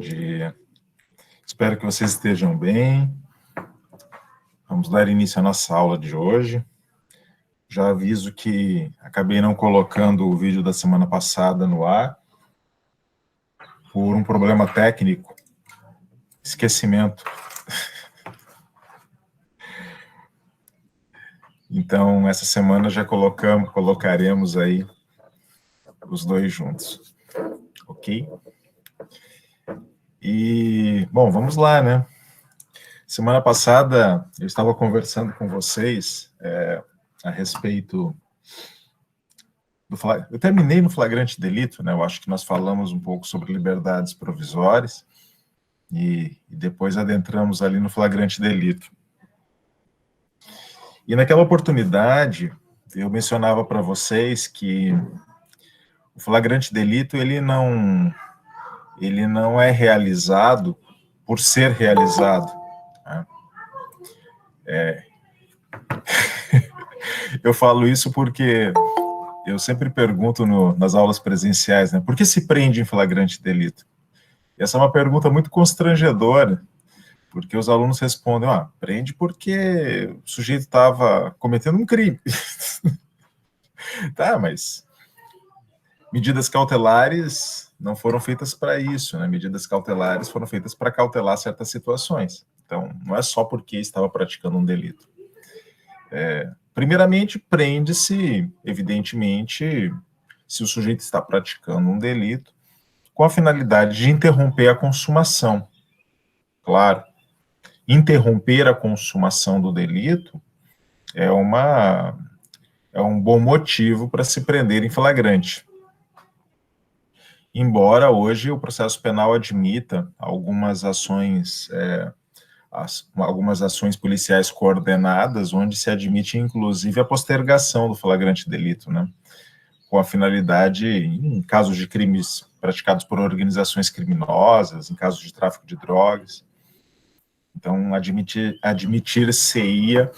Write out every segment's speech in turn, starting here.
Dia. Espero que vocês estejam bem. Vamos dar início à nossa aula de hoje. Já aviso que acabei não colocando o vídeo da semana passada no ar por um problema técnico, esquecimento. Então, essa semana já colocaremos aí os dois juntos, ok? E, bom, vamos lá, né? Semana passada eu estava conversando com vocês a respeito do... Eu terminei no flagrante delito, né? Eu acho que nós falamos um pouco sobre liberdades provisórias e depois adentramos ali no flagrante delito. E naquela oportunidade, eu mencionava para vocês que o flagrante delito, ele não é realizado por ser realizado. Né? Eu falo isso porque eu sempre pergunto nas aulas presenciais, né? Por que se prende em flagrante delito? Essa é uma pergunta muito constrangedora, porque os alunos respondem, prende porque o sujeito estava cometendo um crime. Tá, mas medidas cautelares não foram feitas para isso, né? Medidas cautelares foram feitas para cautelar certas situações. Então, não é só porque estava praticando um delito. Primeiramente, prende-se, evidentemente, se o sujeito está praticando um delito, com a finalidade de interromper a consumação. Claro, interromper a consumação do delito é um bom motivo para se prender em flagrante. Embora hoje o processo penal admita algumas ações policiais coordenadas, onde se admite, inclusive, a postergação do flagrante delito, né? Com a finalidade, em casos de crimes praticados por organizações criminosas, em casos de tráfico de drogas. Então, admitir-se-ia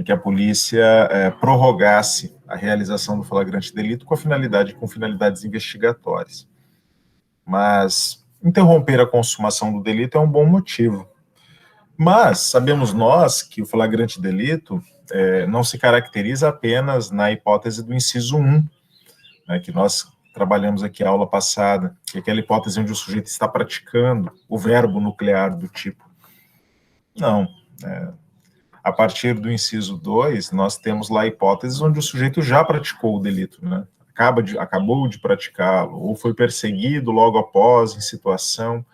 que a polícia prorrogasse a realização do flagrante delito com finalidades investigatórias. Mas interromper a consumação do delito é um bom motivo. Mas sabemos nós que o flagrante delito não se caracteriza apenas na hipótese do inciso 1, né, que nós trabalhamos aqui a aula passada, que é aquela hipótese onde o sujeito está praticando o verbo nuclear do tipo. Não. A partir do inciso 2, nós temos lá hipóteses onde o sujeito já praticou o delito, né? Acabou de praticá-lo, ou foi perseguido logo após, em situação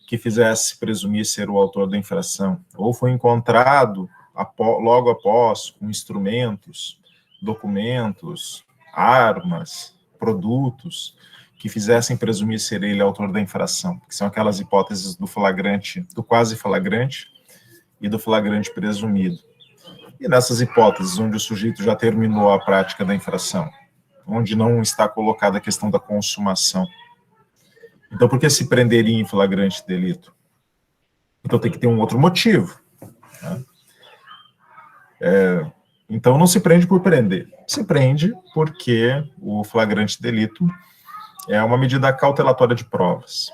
que fizesse presumir ser o autor da infração, ou foi encontrado logo após com instrumentos, documentos, armas, produtos que fizessem presumir ser ele autor da infração, que são aquelas hipóteses do flagrante, do quase flagrante e do flagrante presumido. E nessas hipóteses onde o sujeito já terminou a prática da infração, onde não está colocada a questão da consumação, então, por que se prenderia em flagrante delito? Então, tem que ter um outro motivo. Né? Então, não se prende por prender. Se prende porque o flagrante delito é uma medida cautelatória de provas.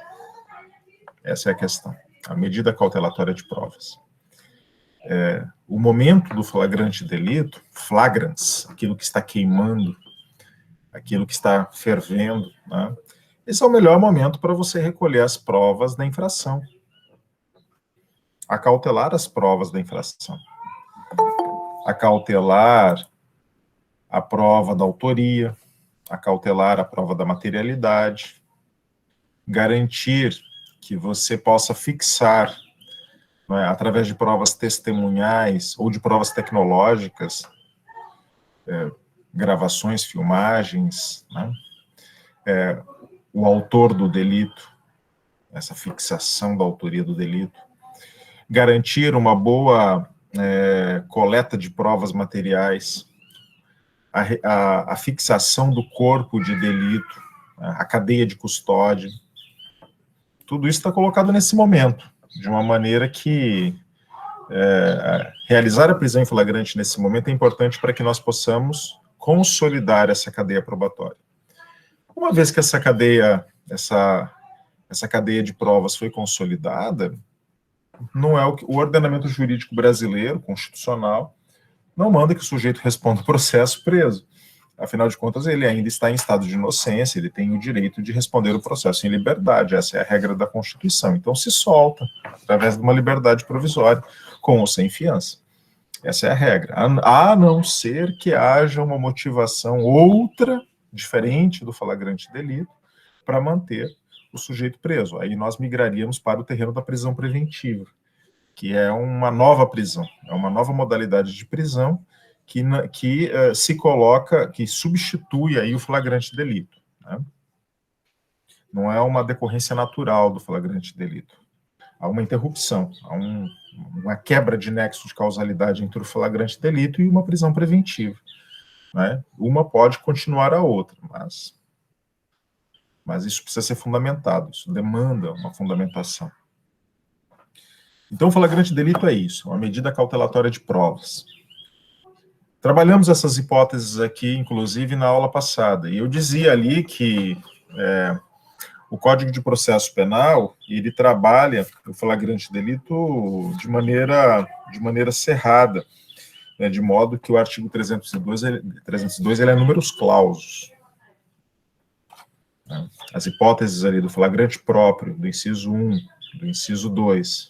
Essa é a questão. A medida cautelatória de provas. O momento do flagrante delito, flagrans, aquilo que está queimando, aquilo que está fervendo, né? Esse é o melhor momento para você recolher as provas da infração. Acautelar as provas da infração. Acautelar a prova da autoria, acautelar a prova da materialidade, garantir que você possa fixar, né, através de provas testemunhais ou de provas tecnológicas, gravações, filmagens, né, o autor do delito, essa fixação da autoria do delito, garantir uma boa coleta de provas materiais, a fixação do corpo de delito, a cadeia de custódia, tudo isso está colocado nesse momento, de uma maneira que realizar a prisão em flagrante nesse momento é importante para que nós possamos consolidar essa cadeia probatória. Uma vez que essa cadeia, essa cadeia de provas foi consolidada, não é o ordenamento jurídico brasileiro, constitucional, não manda que o sujeito responda o processo preso. Afinal de contas, ele ainda está em estado de inocência, ele tem o direito de responder o processo em liberdade, essa é a regra da Constituição. Então, se solta, através de uma liberdade provisória, com ou sem fiança. Essa é a regra. A não ser que haja uma motivação outra, diferente do flagrante delito, para manter o sujeito preso. Aí nós migraríamos para o terreno da prisão preventiva, que é uma nova prisão, é uma nova modalidade de prisão que se coloca, que substitui aí o flagrante delito, né? Não é uma decorrência natural do flagrante delito. Há uma interrupção, há uma quebra de nexo de causalidade entre o flagrante delito e uma prisão preventiva, né? Uma pode continuar a outra, mas isso precisa ser fundamentado, isso demanda uma fundamentação. Então, o flagrante delito é isso, uma medida cautelatória de provas. Trabalhamos essas hipóteses aqui, inclusive, na aula passada, e eu dizia ali que o Código de Processo Penal, ele trabalha o flagrante delito de maneira cerrada, né, de modo que o artigo 302 ele é números clausos. Né? As hipóteses ali do flagrante próprio, do inciso 1, do inciso 2,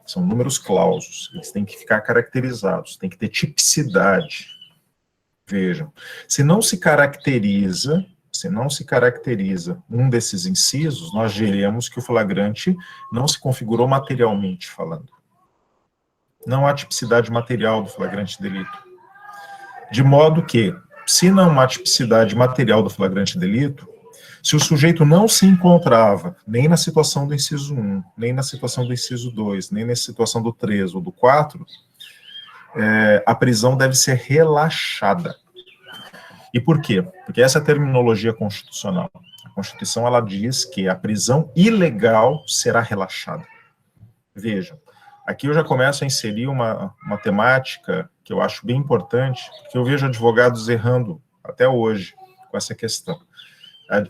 são números clausos, eles têm que ficar caracterizados, tem que ter tipicidade. Vejam, se não se caracteriza um desses incisos, nós diremos que o flagrante não se configurou materialmente falando. Não há tipicidade material do flagrante delito. De modo que, se não há tipicidade material do flagrante delito, se o sujeito não se encontrava nem na situação do inciso 1, nem na situação do inciso 2, nem na situação do 3 ou do 4, a prisão deve ser relaxada. E por quê? Porque essa é a terminologia constitucional. A Constituição, ela diz que a prisão ilegal será relaxada. Vejam, aqui eu já começo a inserir uma temática que eu acho bem importante, porque eu vejo advogados errando até hoje com essa questão.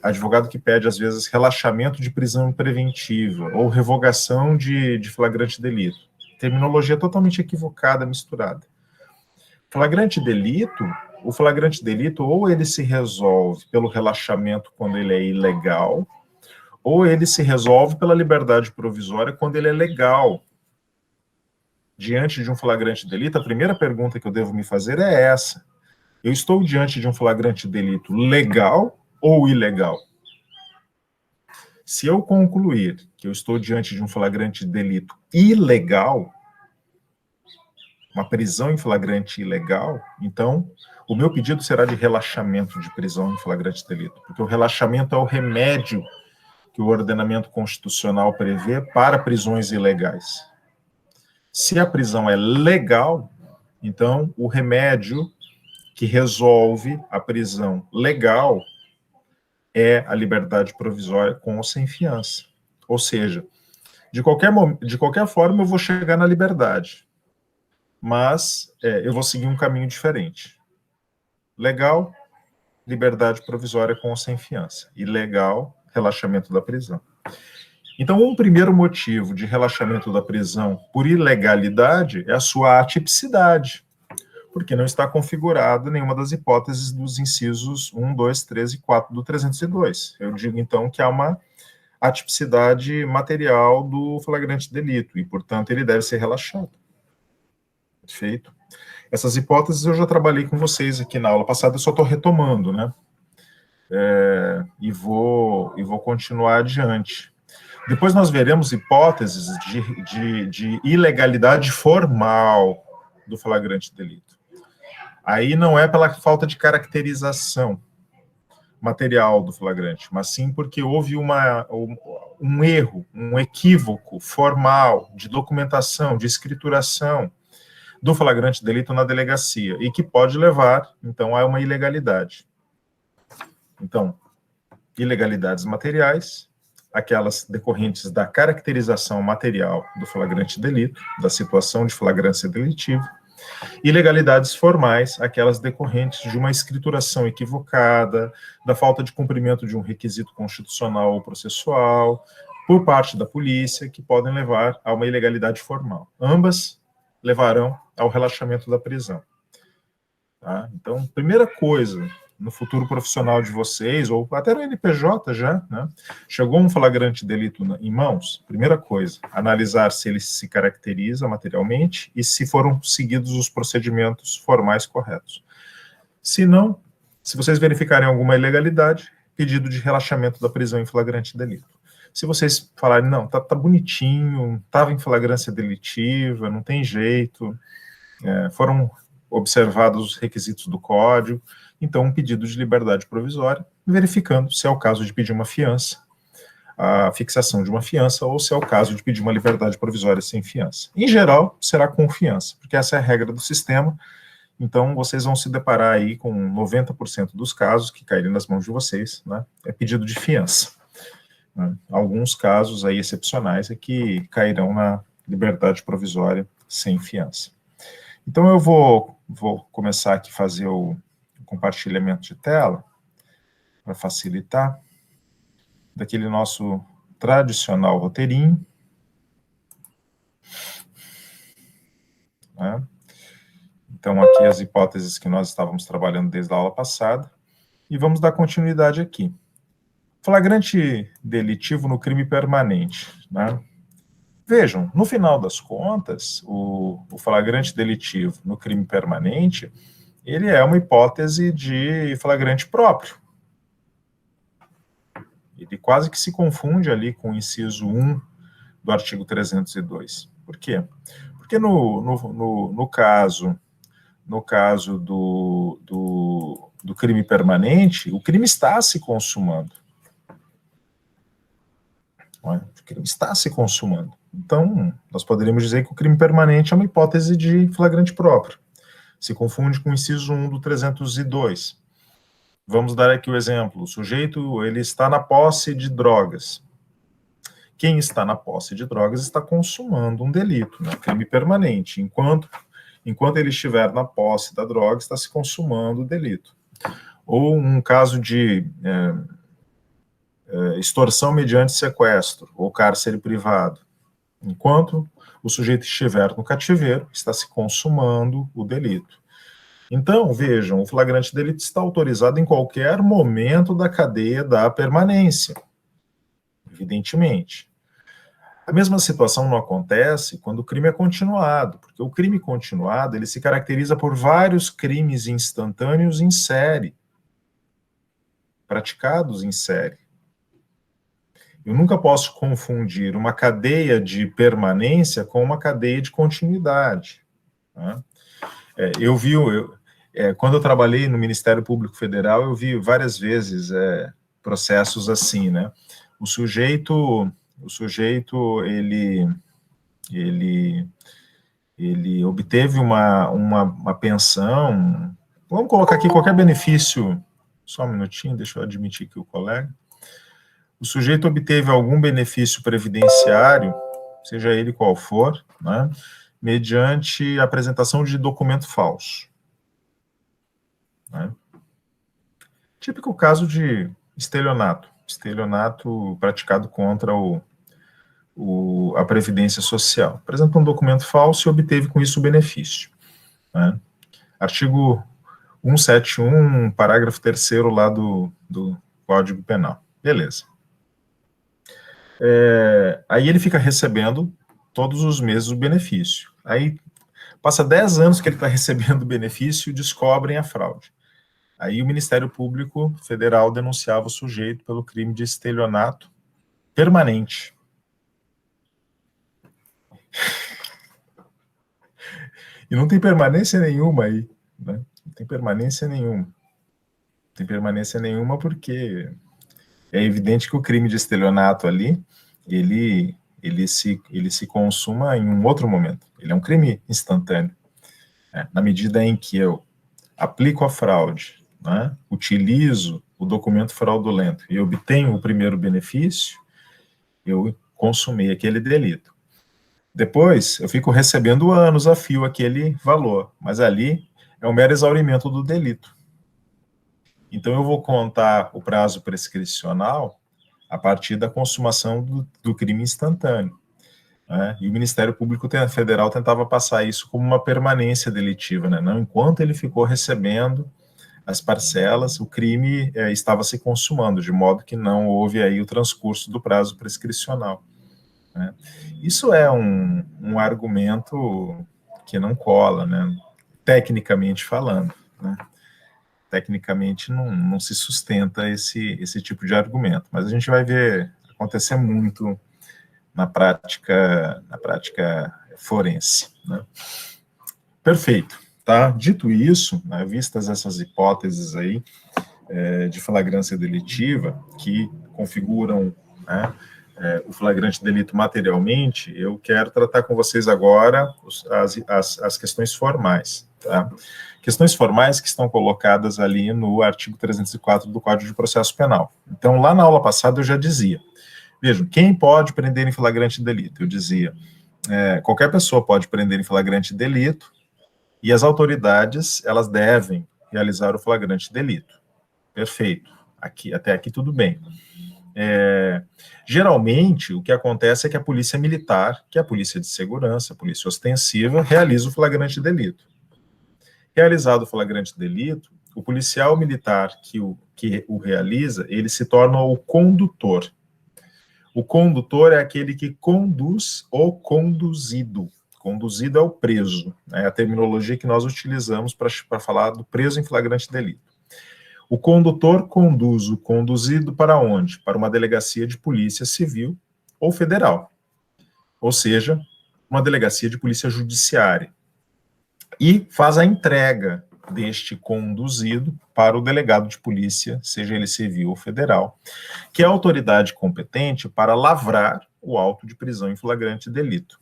Advogado que pede, às vezes, relaxamento de prisão preventiva ou revogação de flagrante delito. Terminologia totalmente equivocada, misturada. O flagrante delito, ou ele se resolve pelo relaxamento quando ele é ilegal, ou ele se resolve pela liberdade provisória quando ele é legal. Diante de um flagrante delito, a primeira pergunta que eu devo me fazer é essa. Eu estou diante de um flagrante delito legal ou ilegal? Se eu concluir que eu estou diante de um flagrante delito ilegal, uma prisão em flagrante ilegal, então o meu pedido será de relaxamento de prisão em flagrante delito, porque o relaxamento é o remédio que o ordenamento constitucional prevê para prisões ilegais. Se a prisão é legal, então o remédio que resolve a prisão legal é a liberdade provisória com ou sem fiança. Ou seja, de qualquer forma eu vou chegar na liberdade, mas eu vou seguir um caminho diferente. Legal, liberdade provisória com ou sem fiança. Ilegal, relaxamento da prisão. Então, um primeiro motivo de relaxamento da prisão por ilegalidade é a sua atipicidade, porque não está configurada nenhuma das hipóteses dos incisos 1, 2, 3 e 4 do 302. Eu digo, então, que há uma atipicidade material do flagrante delito, e, portanto, ele deve ser relaxado. Perfeito? Essas hipóteses eu já trabalhei com vocês aqui na aula passada, eu só estou retomando, né? E vou continuar adiante. Depois nós veremos hipóteses de ilegalidade formal do flagrante delito. Aí não é pela falta de caracterização material do flagrante, mas sim porque houve um erro, um equívoco formal de documentação, de escrituração do flagrante delito na delegacia, e que pode levar, então, a uma ilegalidade. Então, ilegalidades materiais, aquelas decorrentes da caracterização material do flagrante delito, da situação de flagrância delitiva, Ilegalidades formais, aquelas decorrentes de uma escrituração equivocada, da falta de cumprimento de um requisito constitucional ou processual, por parte da polícia, que podem levar a uma ilegalidade formal. Ambas levarão ao relaxamento da prisão. Tá? Então, primeira coisa, no futuro profissional de vocês, ou até no NPJ já, né? Chegou um flagrante delito em mãos, primeira coisa, analisar se ele se caracteriza materialmente e se foram seguidos os procedimentos formais corretos. Se não, se vocês verificarem alguma ilegalidade, pedido de relaxamento da prisão em flagrante delito. Se vocês falarem, não, tá bonitinho, estava em flagrância delitiva, não tem jeito, foram observados os requisitos do código, então um pedido de liberdade provisória, verificando se é o caso de pedir uma fiança, a fixação de uma fiança, ou se é o caso de pedir uma liberdade provisória sem fiança. Em geral, será com fiança, porque essa é a regra do sistema, então vocês vão se deparar aí com 90% dos casos que caírem nas mãos de vocês, né, é pedido de fiança. Alguns casos aí excepcionais é que cairão na liberdade provisória sem fiança. Então eu vou começar aqui a fazer o compartilhamento de tela, para facilitar, daquele nosso tradicional roteirinho. Né? Então aqui as hipóteses que nós estávamos trabalhando desde a aula passada, e vamos dar continuidade aqui. Flagrante delitivo no crime permanente, né? Vejam, no final das contas, o flagrante delitivo no crime permanente, ele é uma hipótese de flagrante próprio. Ele quase que se confunde ali com o inciso 1 do artigo 302. Por quê? Porque no caso do crime permanente, o crime está se consumando. O crime está se consumando. Então, nós poderíamos dizer que o crime permanente é uma hipótese de flagrante próprio. Se confunde com o inciso 1 do 302. Vamos dar aqui o exemplo. O sujeito, ele está na posse de drogas. Quem está na posse de drogas está consumando um delito, né? Crime permanente. Enquanto ele estiver na posse da droga, está se consumando o delito. Ou um caso de extorsão mediante sequestro ou cárcere privado. Enquanto o sujeito estiver no cativeiro, está se consumando o delito. Então, vejam, o flagrante delito está autorizado em qualquer momento da cadeia da permanência, evidentemente. A mesma situação não acontece quando o crime é continuado, porque o crime continuado, ele se caracteriza por vários crimes instantâneos em série, praticados em série. Eu nunca posso confundir uma cadeia de permanência com uma cadeia de continuidade. Né? Quando eu trabalhei no Ministério Público Federal, eu vi várias vezes processos assim, né? O sujeito ele obteve uma pensão, vamos colocar aqui qualquer benefício, só um minutinho, deixa eu admitir aqui o colega. O sujeito obteve algum benefício previdenciário, seja ele qual for, né, mediante apresentação de documento falso. Né? Típico caso de estelionato praticado contra a Previdência Social. Apresentou um documento falso e obteve com isso o benefício. Né? Artigo 171, parágrafo 3º lá do Código Penal. Beleza. Aí ele fica recebendo todos os meses o benefício. Aí passa 10 anos que ele está recebendo o benefício e descobrem a fraude. Aí o Ministério Público Federal denunciava o sujeito pelo crime de estelionato permanente. E não tem permanência nenhuma aí, né? Não tem permanência nenhuma. Não tem permanência nenhuma porque é evidente que o crime de estelionato ali, ele se consuma em um outro momento. Ele é um crime instantâneo. Na medida em que eu aplico a fraude, né, utilizo o documento fraudulento e obtenho o primeiro benefício, eu consumei aquele delito. Depois, eu fico recebendo anos a fio aquele valor, mas ali é um mero exaurimento do delito. Então, eu vou contar o prazo prescricional a partir da consumação do crime instantâneo, né? E o Ministério Público Federal tentava passar isso como uma permanência delitiva, né? Não, enquanto ele ficou recebendo as parcelas, o crime estava se consumando, de modo que não houve aí o transcurso do prazo prescricional, né? Isso é um argumento que não cola, né? Tecnicamente falando, né? Tecnicamente não se sustenta esse tipo de argumento, mas a gente vai ver acontecer muito na prática forense, né? Perfeito, tá? Dito isso, né, vistas essas hipóteses aí de flagrância delitiva que configuram, né, o flagrante delito materialmente, eu quero tratar com vocês agora as questões formais, tá? Questões formais que estão colocadas ali no artigo 304 do Código de Processo Penal. Então, lá na aula passada eu já dizia, vejam, quem pode prender em flagrante delito? Eu dizia, qualquer pessoa pode prender em flagrante delito e as autoridades, elas devem realizar o flagrante delito. Perfeito. Até aqui tudo bem. Geralmente, o que acontece é que a polícia militar, que é a polícia de segurança, a polícia ostensiva, realiza o flagrante delito. Realizado o flagrante delito, o policial militar que o realiza, ele se torna o condutor. O condutor é aquele que conduz o conduzido. Conduzido é o preso, né? É a terminologia que nós utilizamos para falar do preso em flagrante delito. O condutor conduz o conduzido para onde? Para uma delegacia de polícia civil ou federal, ou seja, uma delegacia de polícia judiciária, e faz a entrega deste conduzido para o delegado de polícia, seja ele civil ou federal, que é a autoridade competente para lavrar o auto de prisão em flagrante delito.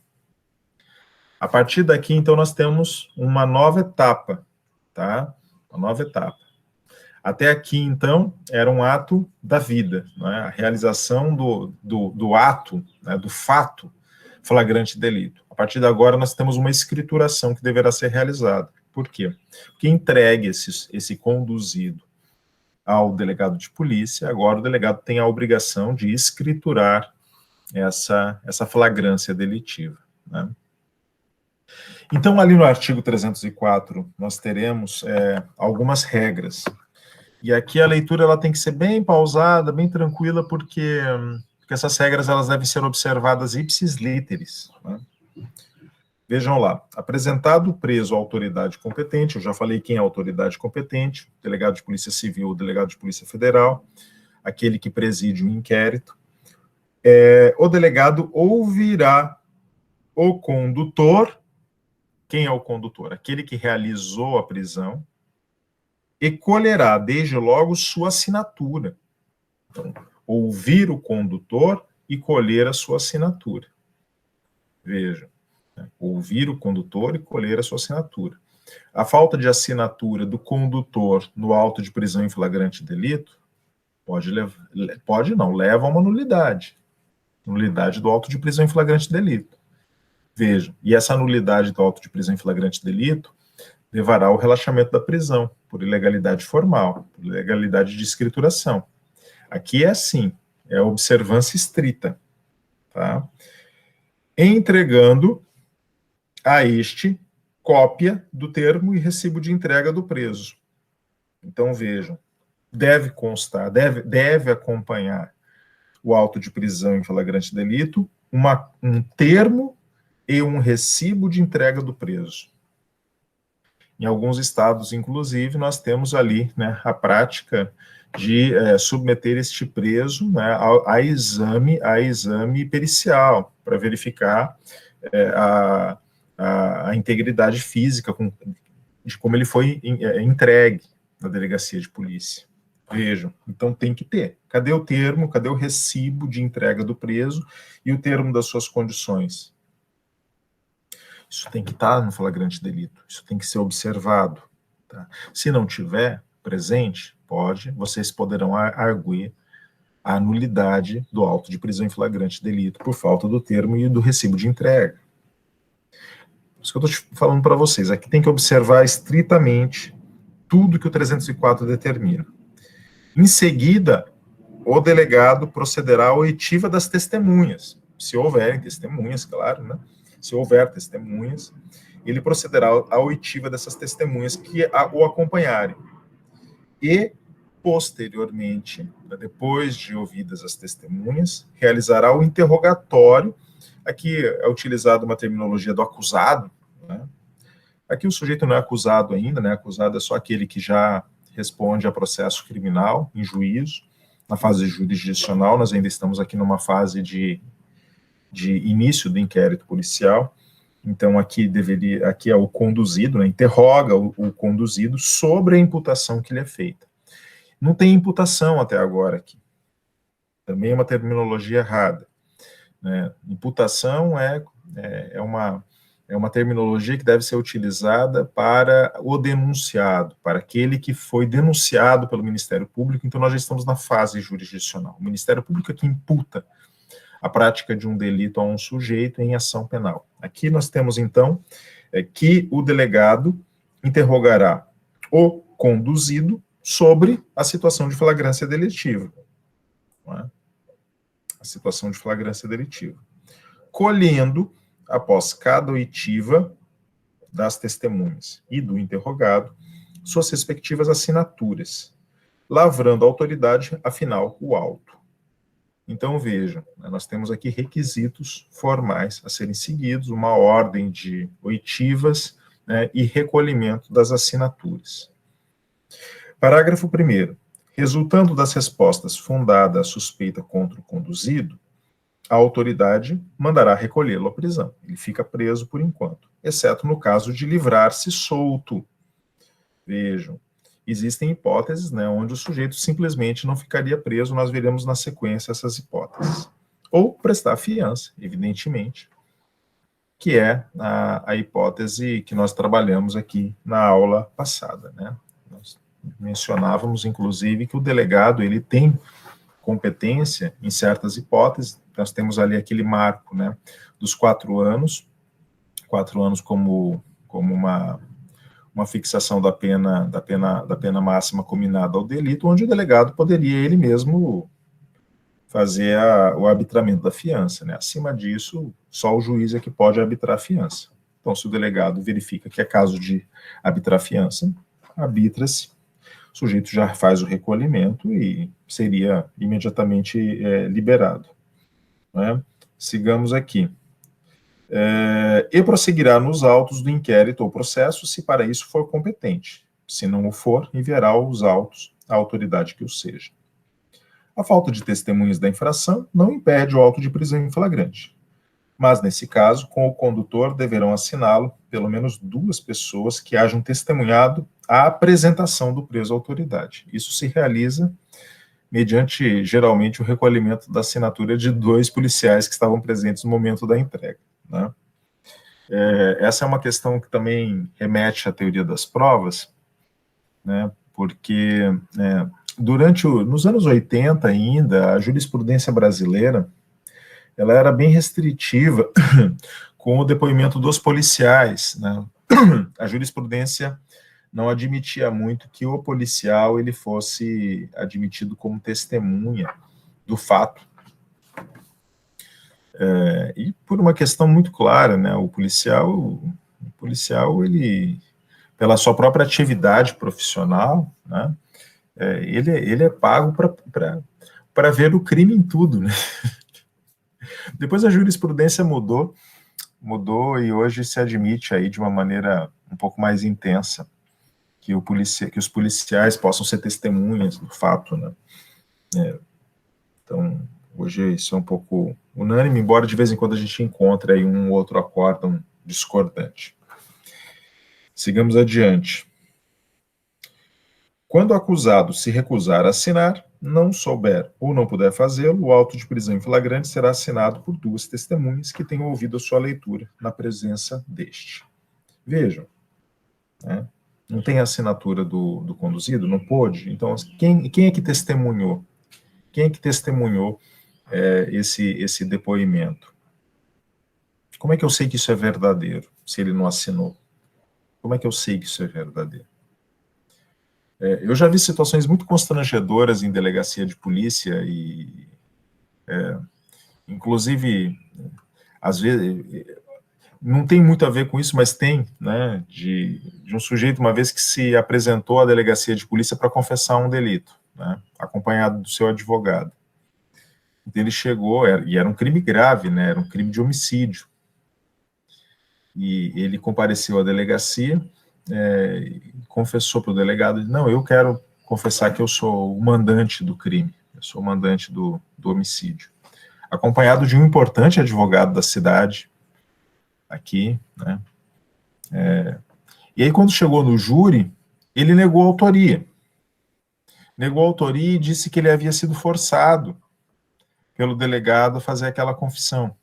A partir daqui, então, nós temos uma nova etapa, tá? Uma nova etapa. Até aqui, então, era um ato da vida, né? A realização do ato, né? Do fato flagrante delito. A partir de agora, nós temos uma escrituração que deverá ser realizada. Por quê? Porque entregue esse conduzido ao delegado de polícia, agora o delegado tem a obrigação de escriturar essa flagrância delitiva, né? Então, ali no artigo 304, nós teremos algumas regras. E aqui a leitura ela tem que ser bem pausada, bem tranquila, porque essas regras elas devem ser observadas ipsis literis, né? Vejam lá, apresentado o preso à autoridade competente, eu já falei quem é a autoridade competente, delegado de polícia civil ou delegado de polícia federal, aquele que preside o inquérito, o delegado ouvirá o condutor. Quem é o condutor? Aquele que realizou a prisão, e colherá, desde logo, sua assinatura. Então, ouvir o condutor e colher a sua assinatura. Vejam, né? Ouvir o condutor e colher a sua assinatura. A falta de assinatura do condutor no auto de prisão em flagrante delito leva a uma nulidade. Nulidade do auto de prisão em flagrante delito. Vejam, e essa nulidade do auto de prisão em flagrante delito levará ao relaxamento da prisão, por ilegalidade formal, por ilegalidade de escrituração. Aqui é assim, é observância estrita, tá? Entregando a este cópia do termo e recibo de entrega do preso. Então, vejam, deve constar, deve acompanhar o auto de prisão em flagrante delito, um termo e um recibo de entrega do preso. Em alguns estados, inclusive, nós temos ali, né, a prática de submeter este preso, né, a exame pericial, para verificar a integridade física de como ele foi entregue na delegacia de polícia. Vejam, então tem que ter. Cadê o termo, cadê o recibo de entrega do preso e o termo das suas condições? Isso tem que estar no flagrante delito, isso tem que ser observado, tá? Se não tiver presente, vocês poderão arguir a nulidade do auto de prisão em flagrante delito por falta do termo e do recibo de entrega, isso que eu estou falando para vocês. Aqui tem que observar estritamente tudo que o 304 determina. Em seguida, o delegado procederá à oitiva das testemunhas, se houverem testemunhas, claro, né? Se houver testemunhas, ele procederá à oitiva dessas testemunhas que o acompanharem. E, posteriormente, depois de ouvidas as testemunhas, realizará o interrogatório. Aqui é utilizada uma terminologia do acusado, né? Aqui o sujeito não é acusado ainda, né? Acusado é só aquele que já responde a processo criminal em juízo. Na fase jurisdicional, nós ainda estamos aqui numa fase de início do inquérito policial. Então, aqui é o conduzido, né? Interroga o conduzido sobre a imputação que lhe é feita. Não tem imputação até agora aqui. Também é uma terminologia errada, né? Imputação é uma terminologia que deve ser utilizada para o denunciado, para aquele que foi denunciado pelo Ministério Público. Então, nós já estamos na fase jurisdicional. O Ministério Público é que imputa a prática de um delito a um sujeito em ação penal. Aqui nós temos, então, que o delegado interrogará o conduzido sobre a situação de flagrância delitiva. Não é? A situação de flagrância delitiva. Colhendo, após cada oitiva das testemunhas e do interrogado, suas respectivas assinaturas, lavrando a autoridade, afinal, o auto. Então, vejam, nós temos aqui requisitos formais a serem seguidos, uma ordem de oitivas, né, e recolhimento das assinaturas. Parágrafo 1º. Resultando das respostas fundada a suspeita contra o conduzido, a autoridade mandará recolhê-lo à prisão. Ele fica preso por enquanto, exceto no caso de livrar-se solto. Vejam, existem hipóteses, né, onde o sujeito simplesmente não ficaria preso, nós veremos na sequência essas hipóteses. Ou prestar fiança, evidentemente, que é a hipótese que nós trabalhamos aqui na aula passada, né? Nós mencionávamos, inclusive, que o delegado, ele tem competência em certas hipóteses. Nós temos ali aquele marco, né, dos 4 anos como uma fixação da pena máxima combinada ao delito, onde o delegado poderia ele mesmo fazer o arbitramento da fiança, né? Acima disso, só o juiz é que pode arbitrar a fiança. Então, se o delegado verifica que é caso de arbitrar a fiança, arbitra-se, o sujeito já faz o recolhimento e seria imediatamente liberado. Né? Sigamos aqui. E prosseguirá nos autos do inquérito ou processo, se para isso for competente. Se não o for, enviará os autos à autoridade que o seja. A falta de testemunhas da infração não impede o auto de prisão em flagrante. Mas, nesse caso, com o condutor deverão assiná-lo pelo menos 2 pessoas que hajam testemunhado a apresentação do preso à autoridade. Isso se realiza mediante, geralmente, o recolhimento da assinatura de 2 policiais que estavam presentes no momento da entrega. Né? Essa é uma questão que também remete à teoria das provas, né? Porque nos anos 80 ainda, a jurisprudência brasileira ela era bem restritiva com o depoimento dos policiais, né? A jurisprudência não admitia muito que o policial ele fosse admitido como testemunha do fato. E por uma questão muito clara, né? O policial ele, pela sua própria atividade profissional, né? Ele é pago para ver o crime em tudo, né? Depois a jurisprudência mudou e hoje se admite aí de uma maneira um pouco mais intensa que os policiais possam ser testemunhas do fato, né? Então, hoje isso é um pouco unânime, embora de vez em quando a gente encontre aí um outro acórdão discordante. Sigamos adiante. Quando o acusado se recusar a assinar, não souber ou não puder fazê-lo, o auto de prisão em flagrante será assinado por 2 testemunhas que tenham ouvido a sua leitura na presença deste. Vejam, né? Não tem a assinatura do conduzido? Não pôde? Então, quem é que testemunhou? Quem é que testemunhou esse depoimento? Como é que eu sei que isso é verdadeiro? se ele não assinou? Como é que eu sei que isso é verdadeiro? Eu já vi situações muito constrangedoras em delegacia de polícia e, inclusive, às vezes, não tem muito a ver com isso, mas tem, né, de um sujeito, uma vez que se apresentou à delegacia de polícia para confessar um delito, né, acompanhado do seu advogado. Então ele chegou, e era um crime grave, né, era um crime de homicídio. E ele compareceu à delegacia, e confessou para o delegado, não, eu quero confessar que eu sou o mandante do crime, eu sou o mandante do homicídio. Acompanhado de um importante advogado da cidade, aqui, né, e aí quando chegou no júri, ele negou a autoria. Negou a autoria e disse que ele havia sido forçado pelo delegado a fazer aquela confissão.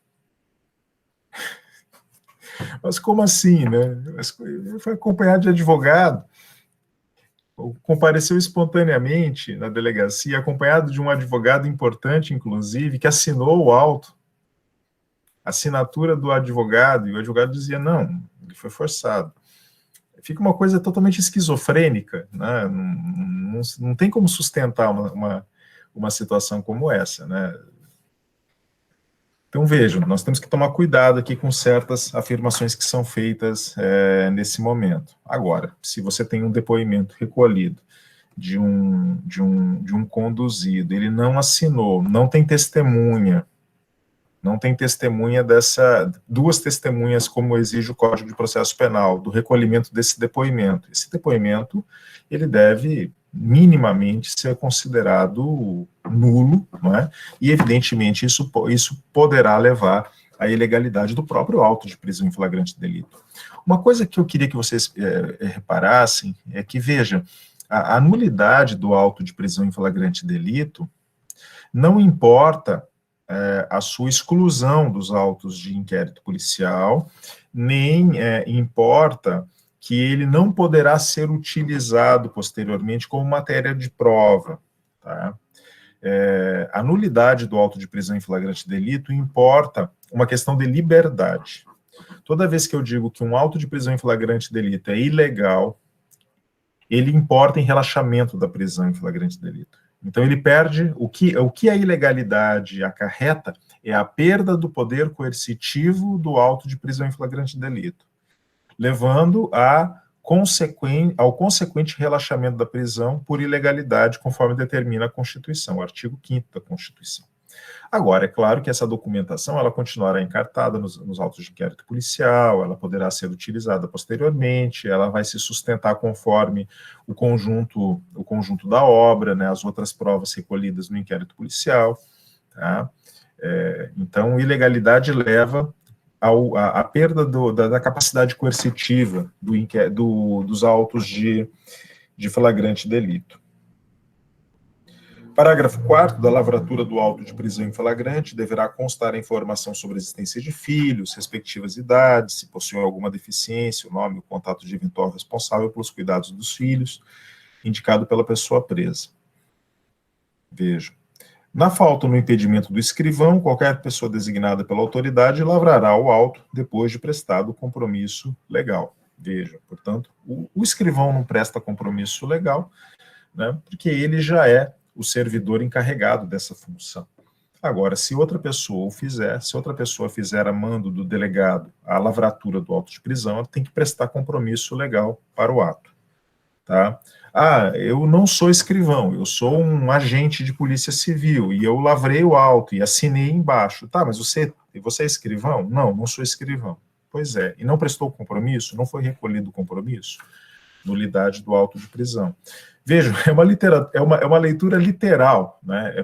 Mas como assim, né? Ele foi acompanhado de advogado, compareceu espontaneamente na delegacia, acompanhado de um advogado importante, inclusive, que assinou o auto, assinatura do advogado, e o advogado dizia, não, ele foi forçado. Fica uma coisa totalmente esquizofrênica, né? Não tem como sustentar uma situação como essa, né? Então, vejam, nós temos que tomar cuidado aqui com certas afirmações que são feitas nesse momento. Agora, se você tem um depoimento recolhido de um conduzido, ele não assinou, não tem testemunha duas testemunhas, como exige o Código de Processo Penal, do recolhimento desse depoimento. Esse depoimento, ele deve minimamente ser considerado nulo, não é? E, evidentemente, isso poderá levar à ilegalidade do próprio auto de prisão em flagrante delito. Uma coisa que eu queria que vocês reparassem é que, veja, a nulidade do auto de prisão em flagrante delito não importa a sua exclusão dos autos de inquérito policial, nem importa que ele não poderá ser utilizado posteriormente como matéria de prova, tá? A nulidade do auto de prisão em flagrante delito importa uma questão de liberdade. Toda vez que eu digo que um auto de prisão em flagrante delito é ilegal, ele importa em relaxamento da prisão em flagrante delito. Então ele perde, o que a ilegalidade acarreta é a perda do poder coercitivo do auto de prisão em flagrante delito, levando ao consequente relaxamento da prisão por ilegalidade, conforme determina a Constituição, o artigo 5º da Constituição. Agora, é claro que essa documentação, ela continuará encartada nos autos de inquérito policial, ela poderá ser utilizada posteriormente, ela vai se sustentar conforme o conjunto da obra, né, as outras provas recolhidas no inquérito policial, tá? Então, ilegalidade leva à perda da capacidade coercitiva dos autos de flagrante delito. Parágrafo 4º, da lavratura do auto de prisão em flagrante, deverá constar a informação sobre a existência de filhos, respectivas idades, se possuem alguma deficiência, o nome, o contato de eventual responsável pelos cuidados dos filhos, indicado pela pessoa presa. Vejam. Na falta ou no impedimento do escrivão, qualquer pessoa designada pela autoridade lavrará o auto depois de prestado o compromisso legal. Vejam, portanto, o escrivão não presta compromisso legal, né, porque ele já é o servidor encarregado dessa função. Agora, se outra pessoa fizer a mando do delegado a lavratura do auto de prisão, ela tem que prestar compromisso legal para o ato, tá? Eu não sou escrivão, eu sou um agente de polícia civil, e eu lavrei o auto e assinei embaixo. Tá, mas você é escrivão? Não, não sou escrivão. Pois é, e não prestou compromisso? Não foi recolhido o compromisso? Nulidade do auto de prisão. Vejam, é uma leitura literal, né?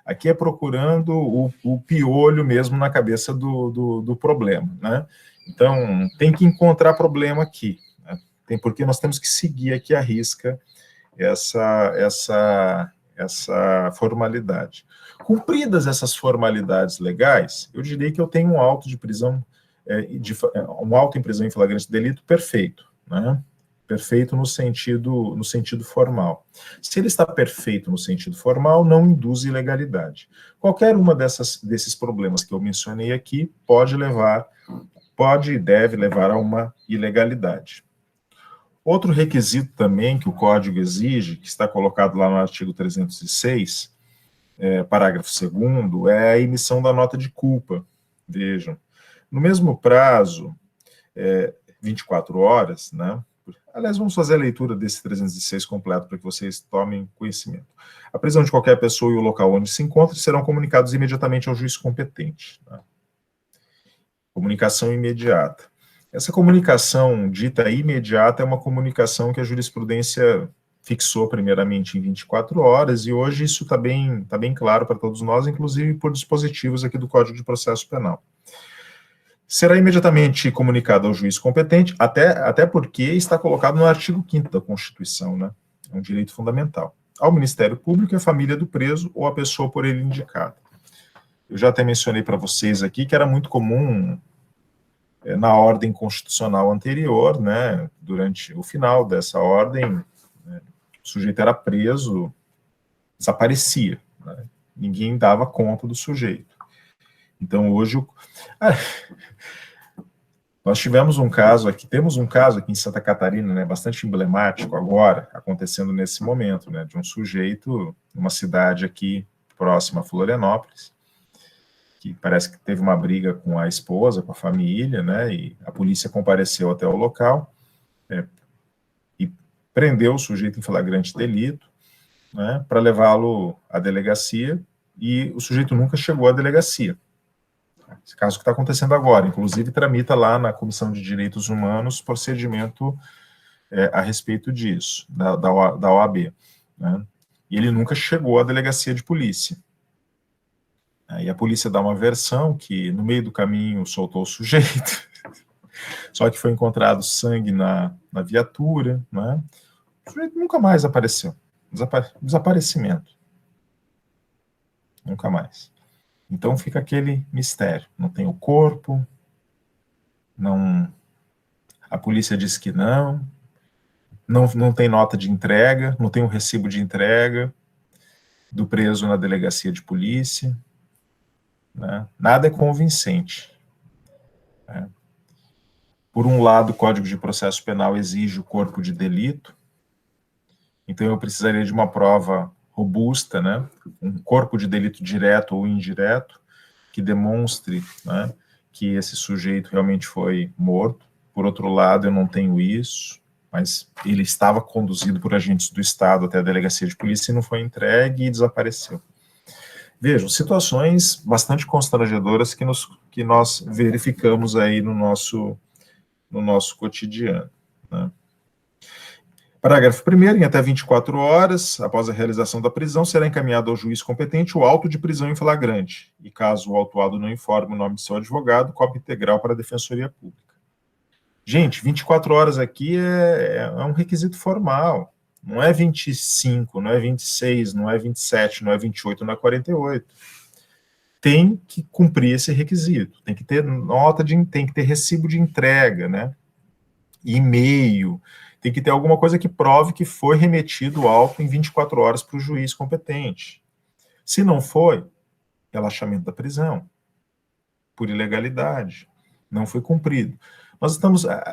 Aqui é procurando o piolho mesmo na cabeça do problema, né? Então, tem que encontrar problema aqui, né? Porque nós temos que seguir aqui à risca essa formalidade. Cumpridas essas formalidades legais, eu diria que eu tenho um auto de prisão, um auto em prisão em flagrante delito perfeito, né? Perfeito no sentido formal. Se ele está perfeito no sentido formal, não induz ilegalidade. Qualquer uma desses problemas que eu mencionei aqui pode levar pode e deve levar a uma ilegalidade. Outro requisito também que o Código exige, que está colocado lá no artigo 306, parágrafo 2º, é a emissão da nota de culpa. Vejam, no mesmo prazo, 24 horas, né? Aliás, vamos fazer a leitura desse 306 completo para que vocês tomem conhecimento. A prisão de qualquer pessoa e o local onde se encontra serão comunicados imediatamente ao juiz competente. Né? Comunicação imediata. Essa comunicação dita imediata é uma comunicação que a jurisprudência fixou primeiramente em 24 horas, e hoje isso está bem claro para todos nós, inclusive por dispositivos aqui do Código de Processo Penal. Será imediatamente comunicado ao juiz competente, até porque está colocado no artigo 5º da Constituição, né? É um direito fundamental. Ao Ministério Público e à família do preso ou à pessoa por ele indicada. Eu já até mencionei para vocês aqui que era muito comum, na ordem constitucional anterior, né, durante o final dessa ordem, né, o sujeito era preso, desaparecia, né? Ninguém dava conta do sujeito. Então, hoje, nós temos um caso aqui em Santa Catarina, né, bastante emblemático agora, acontecendo nesse momento, né, de um sujeito, numa cidade aqui próxima a Florianópolis, que parece que teve uma briga com a esposa, com a família, né, e a polícia compareceu até o local, e prendeu o sujeito em flagrante delito, né, para levá-lo à delegacia, e o sujeito nunca chegou à delegacia. Esse caso que está acontecendo agora, inclusive tramita lá na Comissão de Direitos Humanos procedimento a respeito disso, da OAB, né, e ele nunca chegou à delegacia de polícia. Aí a polícia dá uma versão que no meio do caminho soltou o sujeito, só que foi encontrado sangue na viatura, né? O sujeito nunca mais apareceu. Desaparecimento. Nunca mais. Então fica aquele mistério. Não tem o corpo, a polícia diz que não tem nota de entrega, não tem um recibo de entrega do preso na delegacia de polícia. Né? Nada é convincente. Né? Por um lado, o Código de Processo Penal exige o corpo de delito, então eu precisaria de uma prova robusta, né? Um corpo de delito direto ou indireto, que demonstre, né, que esse sujeito realmente foi morto. Por outro lado, eu não tenho isso, mas ele estava conduzido por agentes do Estado até a delegacia de polícia e não foi entregue e desapareceu. Vejam, situações bastante constrangedoras que nós verificamos aí no nosso cotidiano. Né? Parágrafo 1º, em até 24 horas, após a realização da prisão, será encaminhado ao juiz competente o auto de prisão em flagrante, e caso o autuado não informe o nome de seu advogado, cópia integral para a Defensoria Pública. Gente, 24 horas aqui é um requisito formal. Não é 25, não é 26, não é 27, não é 28, não é 48. Tem que cumprir esse requisito. Tem que ter tem que ter recibo de entrega, né? E-mail. Tem que ter alguma coisa que prove que foi remetido o auto em 24 horas para o juiz competente. Se não foi, relaxamento da prisão, por ilegalidade. Não foi cumprido.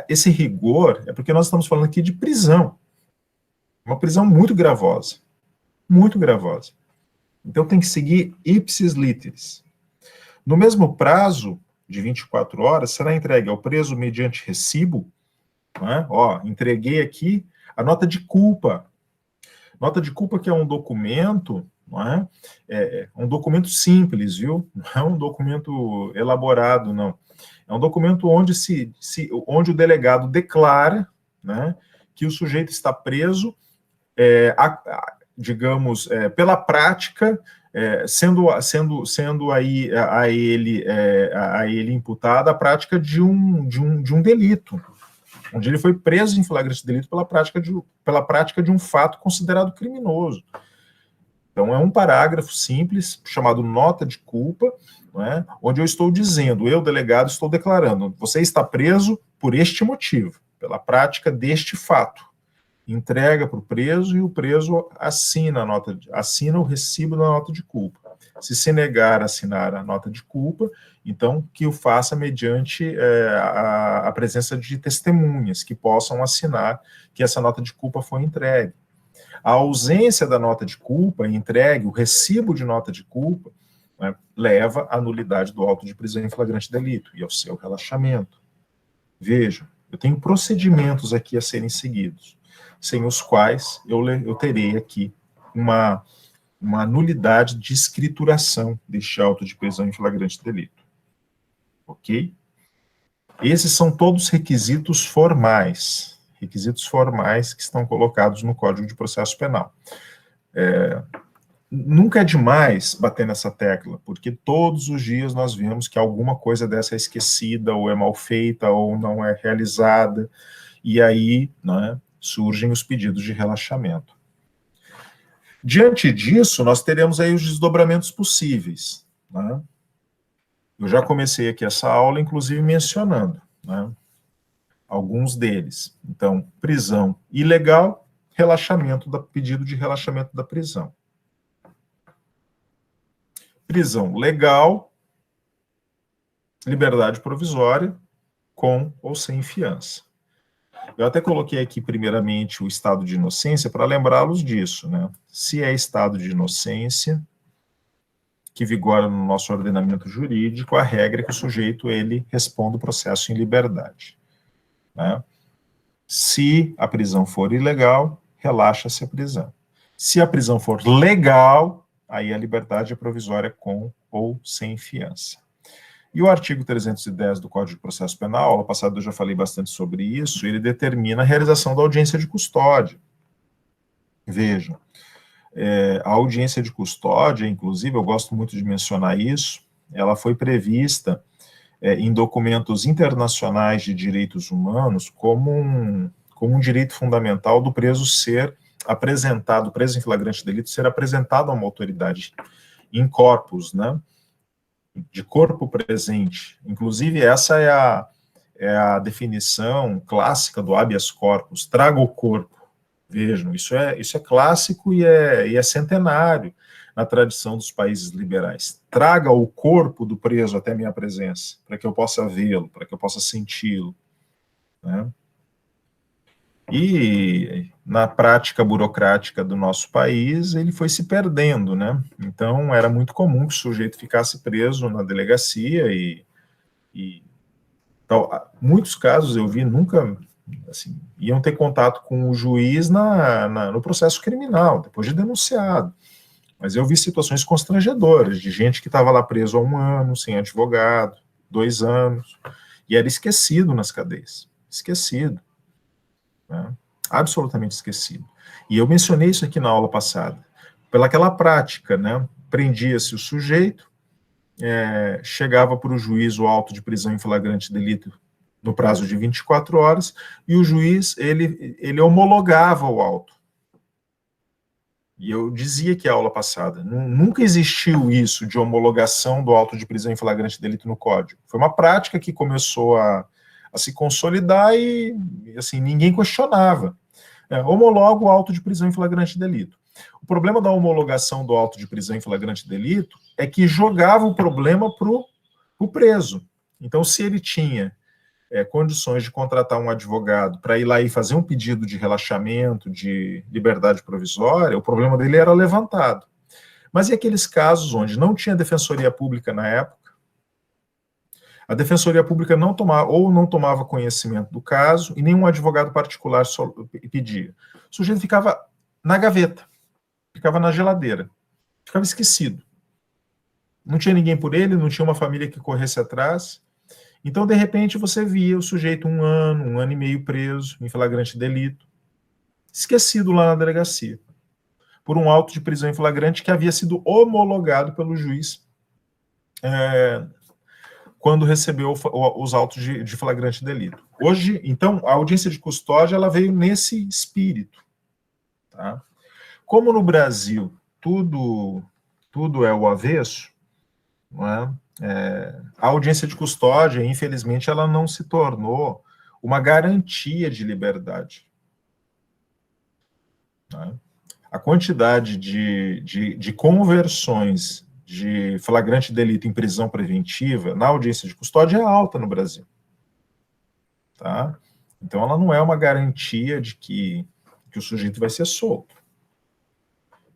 Esse rigor é porque nós estamos falando aqui de prisão. Uma prisão muito gravosa. Muito gravosa. Então tem que seguir ipsis literis. No mesmo prazo de 24 horas, será entregue ao preso mediante recibo, né? Entreguei aqui a nota de culpa. Nota de culpa que é um documento, não é? É um documento simples, viu? Não é um documento elaborado, não. É um documento onde o delegado declara, né, que o sujeito está preso, digamos, pela prática, sendo aí a ele imputada a prática de um delito, onde ele foi preso em flagrante delito pela prática de um fato considerado criminoso. Então, é um parágrafo simples, chamado nota de culpa, né, onde eu estou dizendo, eu, delegado, estou declarando, você está preso por este motivo, pela prática deste fato. Entrega para o preso e o preso assina o recibo da nota de culpa. Se negar a assinar a nota de culpa, então que o faça mediante a presença de testemunhas que possam assinar que essa nota de culpa foi entregue. A ausência da nota de culpa entregue, o recibo de nota de culpa, né, leva à nulidade do auto de prisão em flagrante delito e ao seu relaxamento. Veja, eu tenho procedimentos aqui a serem seguidos, sem os quais eu terei aqui uma nulidade de escrituração deste auto de prisão em flagrante delito. Ok? Esses são todos requisitos formais que estão colocados no Código de Processo Penal. Nunca é demais bater nessa tecla, porque todos os dias nós vemos que alguma coisa dessa é esquecida, ou é mal feita, ou não é realizada, e aí, né, surgem os pedidos de relaxamento. Diante disso, nós teremos aí os desdobramentos possíveis, né? Eu já comecei aqui essa aula, inclusive, mencionando, né, alguns deles. Então, prisão ilegal, pedido de relaxamento da prisão. Prisão legal, liberdade provisória, com ou sem fiança. Eu até coloquei aqui, primeiramente, o estado de inocência para lembrá-los disso, né? Se é estado de inocência, que vigora no nosso ordenamento jurídico, a regra é que o sujeito, ele responda o processo em liberdade, né? Se a prisão for ilegal, relaxa-se a prisão. Se a prisão for legal, aí a liberdade é provisória com ou sem fiança. E o artigo 310 do Código de Processo Penal, aula passada eu já falei bastante sobre isso, ele determina a realização da audiência de custódia. Vejam, a audiência de custódia, inclusive, eu gosto muito de mencionar isso, ela foi prevista em documentos internacionais de direitos humanos como um direito fundamental do preso ser apresentado, o preso em flagrante delito ser apresentado a uma autoridade in corpus, né, de corpo presente. Inclusive, essa é a definição clássica do habeas corpus, traga o corpo. Vejam, isso é clássico e é centenário na tradição dos países liberais. Traga o corpo do preso até minha presença, para que eu possa vê-lo, para que eu possa senti-lo, né? E na prática burocrática do nosso país, ele foi se perdendo, né? Então, era muito comum que o sujeito ficasse preso na delegacia e tal. Muitos casos eu vi nunca, assim, iam ter contato com o juiz no processo criminal, depois de denunciado. Mas eu vi situações constrangedoras, de gente que estava lá preso há 1 ano, sem advogado, 2 anos, e era esquecido nas cadeias. Esquecido. Né? Absolutamente esquecido. E eu mencionei isso aqui na aula passada. Pelaquela prática, né? Prendia-se o sujeito, chegava para o juiz o auto de prisão em flagrante delito no prazo de 24 horas, e o juiz, ele homologava o auto. E eu dizia que a aula passada, nunca existiu isso de homologação do auto de prisão em flagrante delito no Código. Foi uma prática que começou a se consolidar e, assim, ninguém questionava. Homologa o auto de prisão em flagrante delito. O problema da homologação do auto de prisão em flagrante delito é que jogava o problema para o preso. Então, se ele tinha condições de contratar um advogado para ir lá e fazer um pedido de relaxamento, de liberdade provisória, o problema dele era levantado. Mas e aqueles casos onde não tinha defensoria pública na época, a defensoria pública não tomava conhecimento do caso e nenhum advogado particular pedia. O sujeito ficava na gaveta, ficava na geladeira, ficava esquecido. Não tinha ninguém por ele, não tinha uma família que corresse atrás. Então, de repente, você via o sujeito 1 ano e meio preso, em flagrante delito, esquecido lá na delegacia, por um auto de prisão em flagrante que havia sido homologado pelo juiz quando recebeu os autos de flagrante delito. Hoje, então, a audiência de custódia, ela veio nesse espírito. Tá? Como no Brasil tudo é o avesso, não é? A audiência de custódia, infelizmente, ela não se tornou uma garantia de liberdade. Né? A quantidade de conversões de flagrante delito em prisão preventiva na audiência de custódia é alta no Brasil. Tá? Então, ela não é uma garantia de que o sujeito vai ser solto.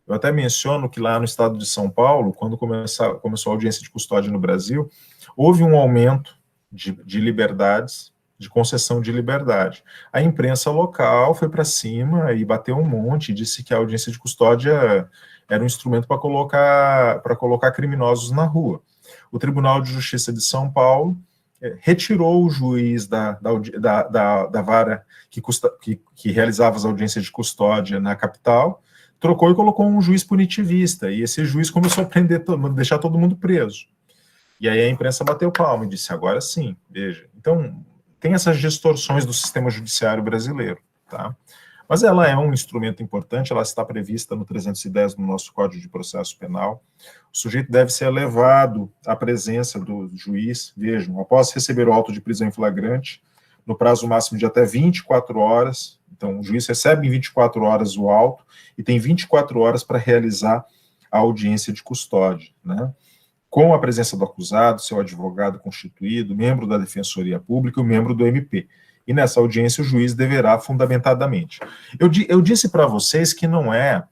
Eu até menciono que lá no estado de São Paulo, quando começou a audiência de custódia no Brasil, houve um aumento de liberdades, de concessão de liberdade. A imprensa local foi para cima e bateu um monte, disse que a audiência de custódia era um instrumento para colocar criminosos na rua. O Tribunal de Justiça de São Paulo retirou o juiz da vara que realizava as audiências de custódia na capital, trocou e colocou um juiz punitivista, e esse juiz começou a deixar todo mundo preso. E aí a imprensa bateu palma e disse, agora sim, veja. Então, tem essas distorções do sistema judiciário brasileiro, tá? Mas ela é um instrumento importante, ela está prevista no 310 do nosso Código de Processo Penal. O sujeito deve ser levado à presença do juiz, vejam, após receber o auto de prisão em flagrante, no prazo máximo de até 24 horas, então o juiz recebe em 24 horas o auto e tem 24 horas para realizar a audiência de custódia, né? Com a presença do acusado, seu advogado constituído, membro da Defensoria Pública e o membro do MP. E nessa audiência o juiz deverá fundamentadamente. Eu disse para vocês que não é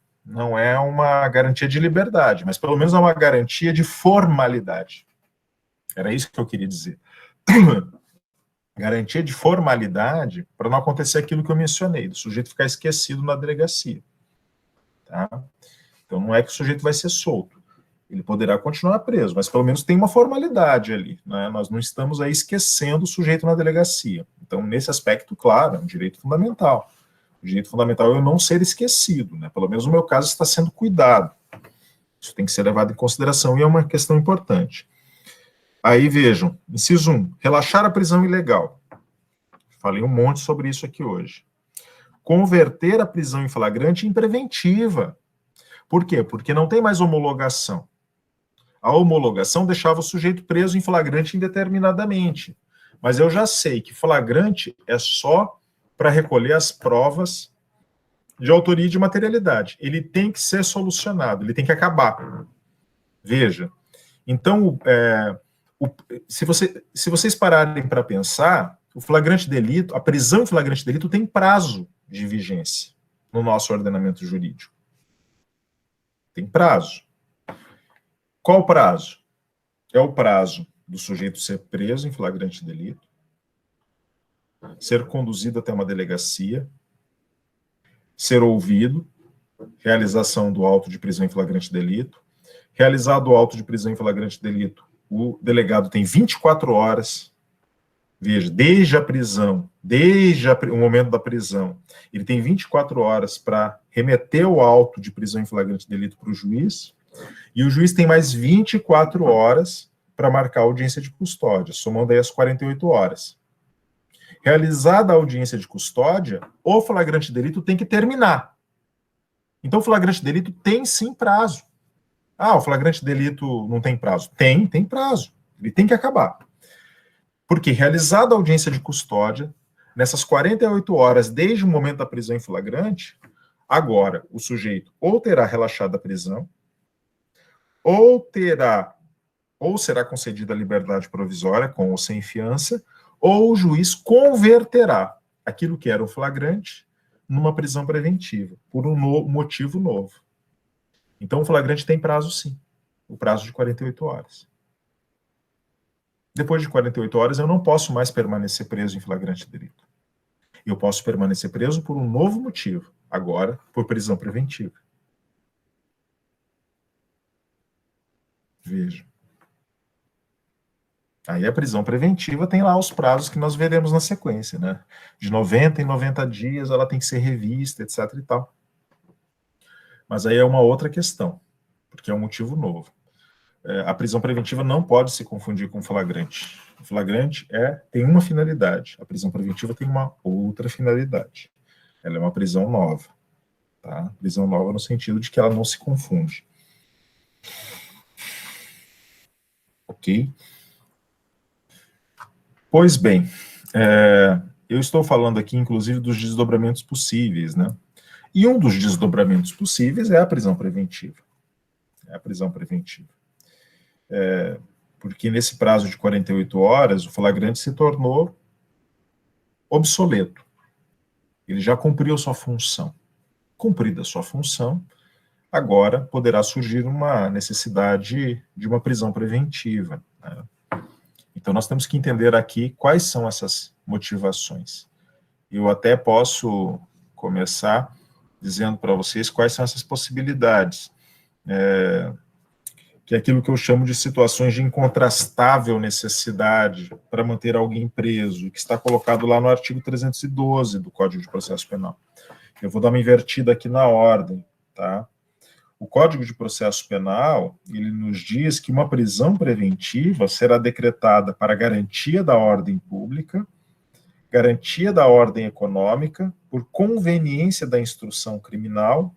uma garantia de liberdade, mas pelo menos é uma garantia de formalidade. Era isso que eu queria dizer. Garantia de formalidade para não acontecer aquilo que eu mencionei, do sujeito ficar esquecido na delegacia. Tá? Então não é que o sujeito vai ser solto. Ele poderá continuar preso, mas pelo menos tem uma formalidade ali, né? Nós não estamos aí esquecendo o sujeito na delegacia. Então, nesse aspecto, claro, é um direito fundamental. O direito fundamental é eu não ser esquecido, né? Pelo menos no meu caso está sendo cuidado. Isso tem que ser levado em consideração e é uma questão importante. Aí, vejam, inciso 1, relaxar a prisão ilegal. Falei um monte sobre isso aqui hoje. Converter a prisão em flagrante em preventiva. Por quê? Porque não tem mais homologação. A homologação deixava o sujeito preso em flagrante indeterminadamente. Mas eu já sei que flagrante é só para recolher as provas de autoria e de materialidade. Ele tem que ser solucionado, ele tem que acabar. Veja. Então, se vocês pararem para pensar, o flagrante delito, a prisão em flagrante delito tem prazo de vigência no nosso ordenamento jurídico. Tem prazo. Qual o prazo? É o prazo do sujeito ser preso em flagrante delito, ser conduzido até uma delegacia, ser ouvido, realização do auto de prisão em flagrante delito. Realizado o auto de prisão em flagrante delito, o delegado tem 24 horas, veja, desde a prisão, o momento da prisão, ele tem 24 horas para remeter o auto de prisão em flagrante delito para o juiz, e o juiz tem mais 24 horas para marcar a audiência de custódia, somando aí as 48 horas. Realizada a audiência de custódia, o flagrante delito tem que terminar. Então, o flagrante delito tem sim prazo. Ah, o flagrante delito não tem prazo. Tem prazo. Ele tem que acabar. Porque realizada a audiência de custódia, nessas 48 horas, desde o momento da prisão em flagrante, agora o sujeito ou terá relaxado a prisão, ou será concedida a liberdade provisória, com ou sem fiança, ou o juiz converterá aquilo que era o flagrante numa prisão preventiva, por um motivo novo. Então, o flagrante tem prazo, sim. O prazo de 48 horas. Depois de 48 horas, eu não posso mais permanecer preso em flagrante delito. Eu posso permanecer preso por um novo motivo, agora por prisão preventiva. Veja. Aí a prisão preventiva tem lá os prazos que nós veremos na sequência, né? De 90 em 90 dias ela tem que ser revista, etc. e tal. Mas aí é uma outra questão, porque é um motivo novo. A prisão preventiva não pode se confundir com flagrante. O flagrante tem uma finalidade, a prisão preventiva tem uma outra finalidade. Ela é uma prisão nova. Tá? Prisão nova no sentido de que ela não se confunde. Ok? Pois bem, eu estou falando aqui, inclusive, dos desdobramentos possíveis, né? E um dos desdobramentos possíveis é a prisão preventiva. É a prisão preventiva. porque nesse prazo de 48 horas, o flagrante se tornou obsoleto. Ele já cumpriu sua função. Cumprida a sua função, agora poderá surgir uma necessidade de uma prisão preventiva, né? Então, nós temos que entender aqui quais são essas motivações. Eu até posso começar dizendo para vocês quais são essas possibilidades, que é aquilo que eu chamo de situações de incontrastável necessidade para manter alguém preso, que está colocado lá no artigo 312 do Código de Processo Penal. Eu vou dar uma invertida aqui na ordem, tá? O Código de Processo Penal, ele nos diz que uma prisão preventiva será decretada para garantia da ordem pública, garantia da ordem econômica, por conveniência da instrução criminal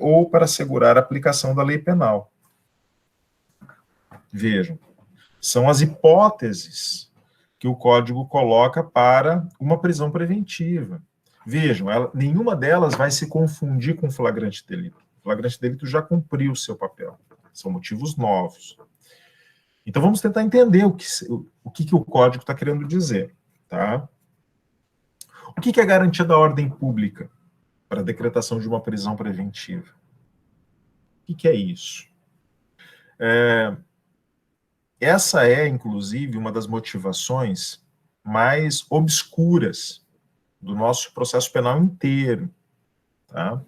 ou para assegurar a aplicação da lei penal. Vejam, são as hipóteses que o Código coloca para uma prisão preventiva. Vejam, nenhuma delas vai se confundir com flagrante delito. O flagrante delito já cumpriu o seu papel. São motivos novos. Então, vamos tentar entender o que o Código está querendo dizer. Tá? O que é garantia da ordem pública para a decretação de uma prisão preventiva? O que é isso? Essa é, inclusive, uma das motivações mais obscuras do nosso processo penal inteiro, tá?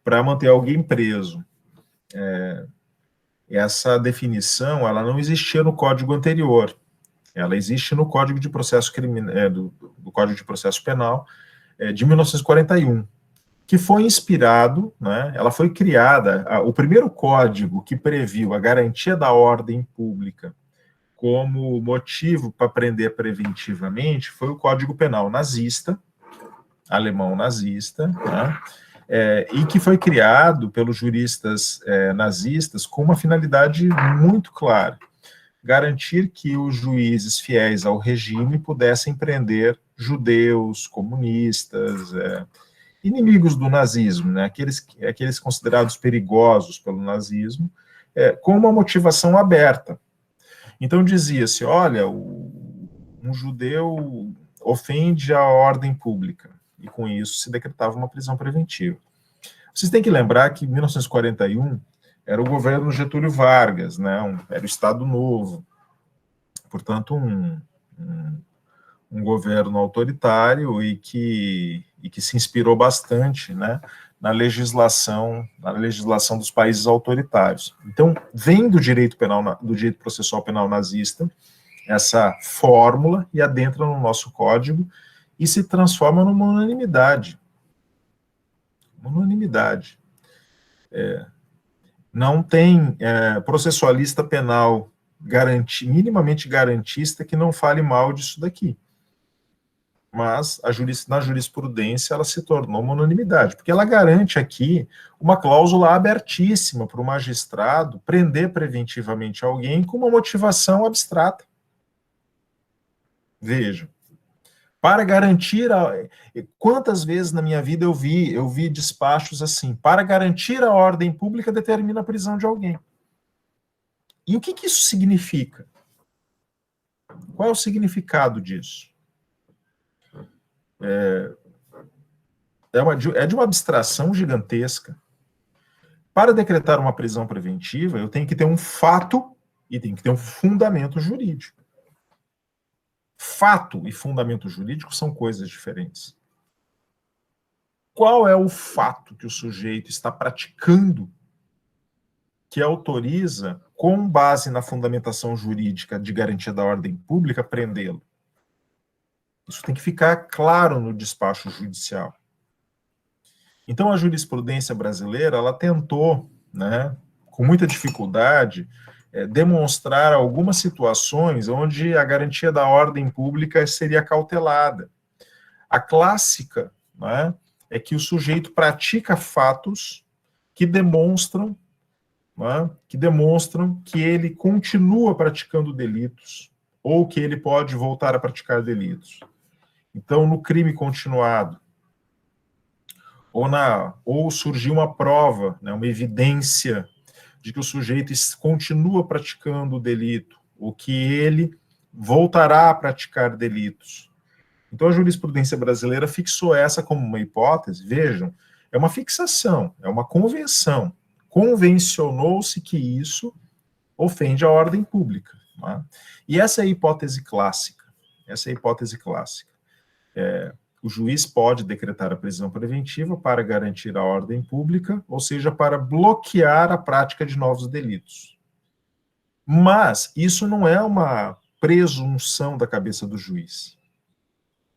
Para manter alguém preso. Essa definição, ela não existia no Código anterior. Ela existe no Código de Processo do Código de Processo Penal de 1941, que foi inspirado, né? Ela foi criada, o primeiro código que previu a garantia da ordem pública como motivo para prender preventivamente foi o Código Penal nazista, alemão nazista, né? E que foi criado pelos juristas nazistas com uma finalidade muito clara: garantir que os juízes fiéis ao regime pudessem prender judeus, comunistas, inimigos do nazismo, né? aqueles considerados perigosos pelo nazismo, com uma motivação aberta. Então dizia-se, olha, um judeu ofende a ordem pública, e com isso se decretava uma prisão preventiva. Vocês têm que lembrar que em 1941 era o governo Getúlio Vargas, né? Era o Estado Novo, portanto um governo autoritário e que se inspirou bastante, né, na legislação dos países autoritários. Então, vem do direito penal, do direito processual penal nazista, essa fórmula e adentra no nosso código e se transforma numa unanimidade. Não tem processualista penal minimamente garantista que não fale mal disso daqui. Mas na jurisprudência ela se tornou uma unanimidade, porque ela garante aqui uma cláusula abertíssima para o magistrado prender preventivamente alguém com uma motivação abstrata. Vejam, para garantir quantas vezes na minha vida eu vi despachos assim: para garantir a ordem pública determina a prisão de alguém. E o que isso significa? Qual é o significado disso? É de uma abstração gigantesca. Para decretar uma prisão preventiva, eu tenho que ter um fato e tem que ter um fundamento jurídico. Fato e fundamento jurídico são coisas diferentes. Qual é o fato que o sujeito está praticando que autoriza, com base na fundamentação jurídica de garantia da ordem pública, prendê-lo? Isso tem que ficar claro no despacho judicial. Então, a jurisprudência brasileira, ela tentou, né, com muita dificuldade, demonstrar algumas situações onde a garantia da ordem pública seria cautelada. A clássica, né, é que o sujeito pratica fatos que demonstram, né, que ele continua praticando delitos ou que ele pode voltar a praticar delitos. Então, no crime continuado, ou surgiu uma prova, né, uma evidência de que o sujeito continua praticando o delito, ou que ele voltará a praticar delitos. Então, a jurisprudência brasileira fixou essa como uma hipótese. Vejam, é uma fixação, é uma convenção. Convencionou-se que isso ofende a ordem pública. Tá? E essa é a hipótese clássica. Essa é a hipótese clássica. O juiz pode decretar a prisão preventiva para garantir a ordem pública, ou seja, para bloquear a prática de novos delitos. Mas isso não é uma presunção da cabeça do juiz.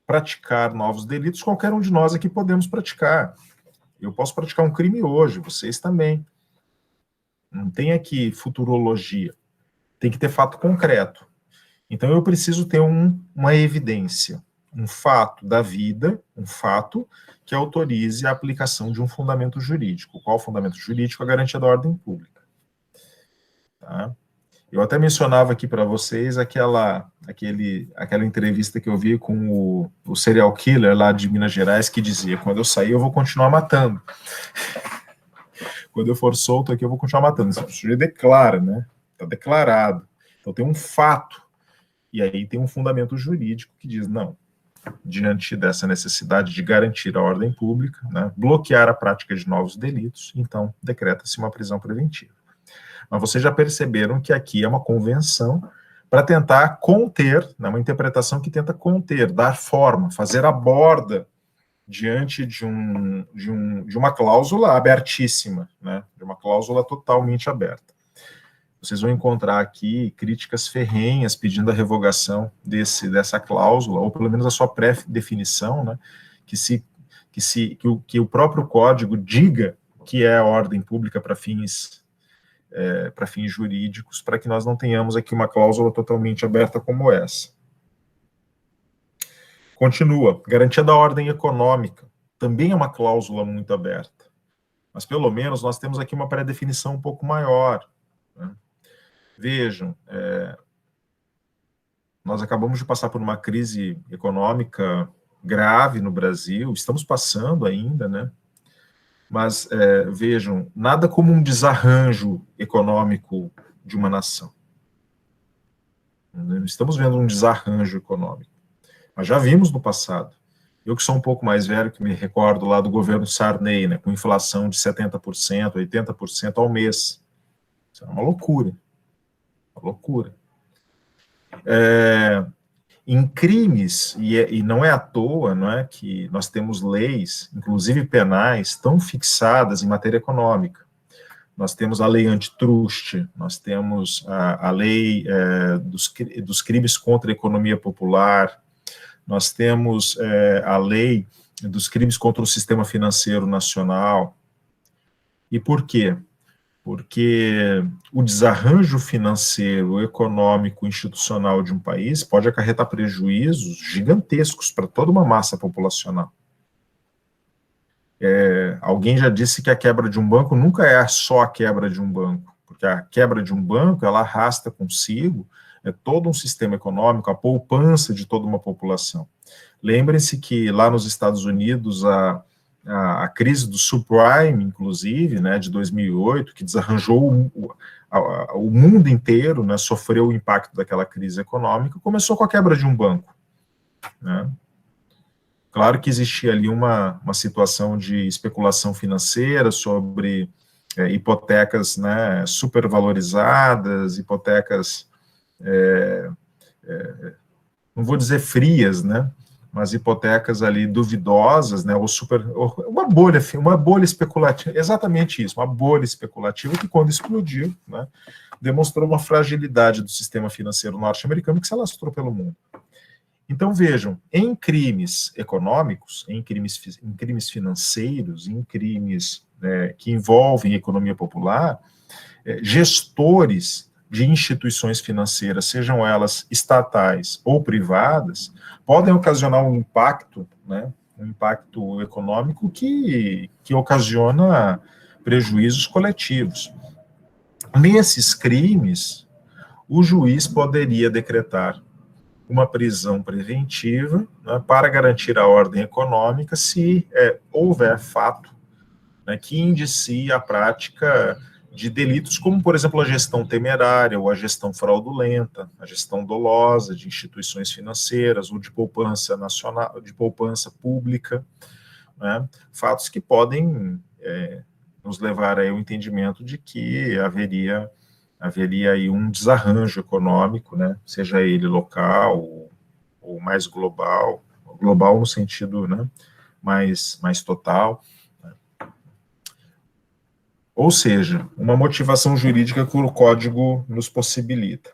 Praticar novos delitos, qualquer um de nós aqui podemos praticar. Eu posso praticar um crime hoje, vocês também. Não tem aqui futurologia. Tem que ter fato concreto. Então eu preciso ter uma evidência, um fato da vida, um fato que autorize a aplicação de um fundamento jurídico. Qual fundamento jurídico? A garantia da ordem pública. Tá? Eu até mencionava aqui para vocês aquela entrevista que eu vi com o serial killer lá de Minas Gerais, que dizia, quando eu sair eu vou continuar matando. Quando eu for solto aqui eu vou continuar matando. Isso o sujeito declara, né? Está declarado. Então tem um fato. E aí tem um fundamento jurídico que diz, não, diante dessa necessidade de garantir a ordem pública, né, bloquear a prática de novos delitos, então decreta-se uma prisão preventiva. Mas vocês já perceberam que aqui é uma convenção para tentar conter, né, uma interpretação que tenta conter, dar forma, fazer a borda diante de uma cláusula abertíssima, né, de uma cláusula totalmente aberta. Vocês vão encontrar aqui críticas ferrenhas pedindo a revogação dessa cláusula, ou pelo menos a sua pré-definição, né, que o próprio código diga que é a ordem pública para fins jurídicos, para que nós não tenhamos aqui uma cláusula totalmente aberta como essa. Continua, garantia da ordem econômica, também é uma cláusula muito aberta, mas pelo menos nós temos aqui uma pré-definição um pouco maior, né? Vejam, nós acabamos de passar por uma crise econômica grave no Brasil, estamos passando ainda, né? Mas, vejam, nada como um desarranjo econômico de uma nação. Não estamos vendo um desarranjo econômico, mas já vimos no passado. Eu que sou um pouco mais velho, que me recordo lá do governo Sarney, né, com inflação de 70%, 80% ao mês. Isso é uma loucura. Uma loucura. Em crimes, e não é à toa, não é, que nós temos leis, inclusive penais, tão fixadas em matéria econômica. Nós temos a lei antitruste, nós temos a lei dos crimes contra a economia popular, nós temos a lei dos crimes contra o sistema financeiro nacional. E por quê? Porque o desarranjo financeiro, econômico, institucional de um país pode acarretar prejuízos gigantescos para toda uma massa populacional. Alguém já disse que a quebra de um banco nunca é só a quebra de um banco, porque a quebra de um banco, ela arrasta consigo todo um sistema econômico, a poupança de toda uma população. Lembrem-se que lá nos Estados Unidos, a crise do subprime, inclusive, né, de 2008, que desarranjou o mundo inteiro, né, sofreu o impacto daquela crise econômica, começou com a quebra de um banco, né. Claro que existia ali uma situação de especulação financeira sobre hipotecas, né, supervalorizadas, hipotecas, não vou dizer frias, né, mas hipotecas ali duvidosas, né, uma bolha especulativa, exatamente isso, uma bolha especulativa que quando explodiu, né, demonstrou uma fragilidade do sistema financeiro norte-americano que se alastrou pelo mundo. Então vejam, em crimes econômicos, em crimes financeiros, em crimes que envolvem economia popular, gestores de instituições financeiras, sejam elas estatais ou privadas, podem ocasionar um impacto, né, um impacto econômico que ocasiona prejuízos coletivos. Nesses crimes, o juiz poderia decretar uma prisão preventiva, né, para garantir a ordem econômica se houver fato, né, que indicie a prática de delitos como, por exemplo, a gestão temerária ou a gestão fraudulenta, a gestão dolosa de instituições financeiras ou de poupança nacional, de poupança pública, né? Fatos que podem nos levar ao entendimento de que haveria aí um desarranjo econômico, né? Seja ele local ou mais global no sentido, né, mais total. Ou seja, uma motivação jurídica que o Código nos possibilita.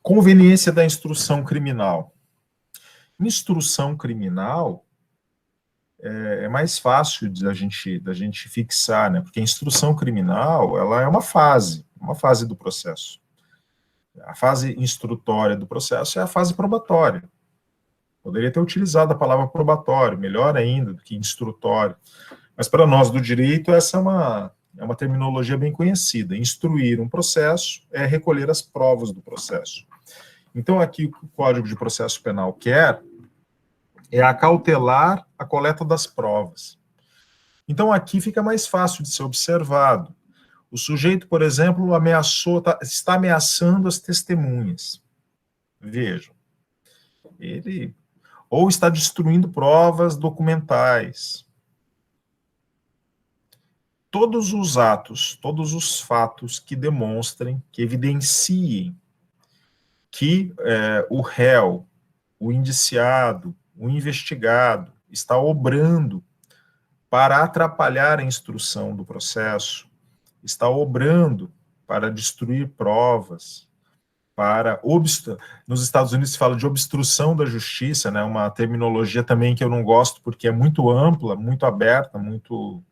Conveniência da instrução criminal. Instrução criminal é mais fácil da gente fixar, né? Porque a instrução criminal, ela é uma fase do processo. A fase instrutória do processo é a fase probatória. Poderia ter utilizado a palavra probatório, melhor ainda do que instrutório. Mas para nós do direito, essa é uma terminologia bem conhecida. Instruir um processo é recolher as provas do processo. Então, aqui o que o Código de Processo Penal quer é acautelar a coleta das provas. Então, aqui fica mais fácil de ser observado. O sujeito, por exemplo, está ameaçando as testemunhas. Vejam, ele ou está destruindo provas documentais. Todos os atos, todos os fatos que demonstrem, que evidenciem que o réu, o indiciado, o investigado está obrando para atrapalhar a instrução do processo, está obrando para destruir provas, nos Estados Unidos se fala de obstrução da justiça, né, uma terminologia também que eu não gosto porque é muito ampla, muito aberta, muito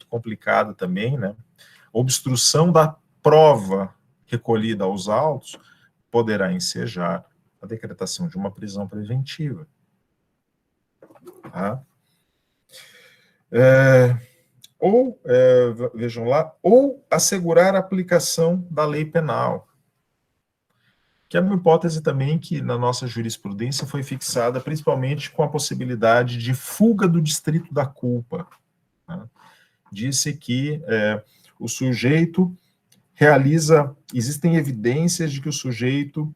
complicada também, né? Obstrução da prova recolhida aos autos poderá ensejar a decretação de uma prisão preventiva. Tá? Vejam lá, ou assegurar a aplicação da lei penal, que é uma hipótese também que na nossa jurisprudência foi fixada principalmente com a possibilidade de fuga do distrito da culpa. Tá? Disse que o sujeito existem evidências de que o sujeito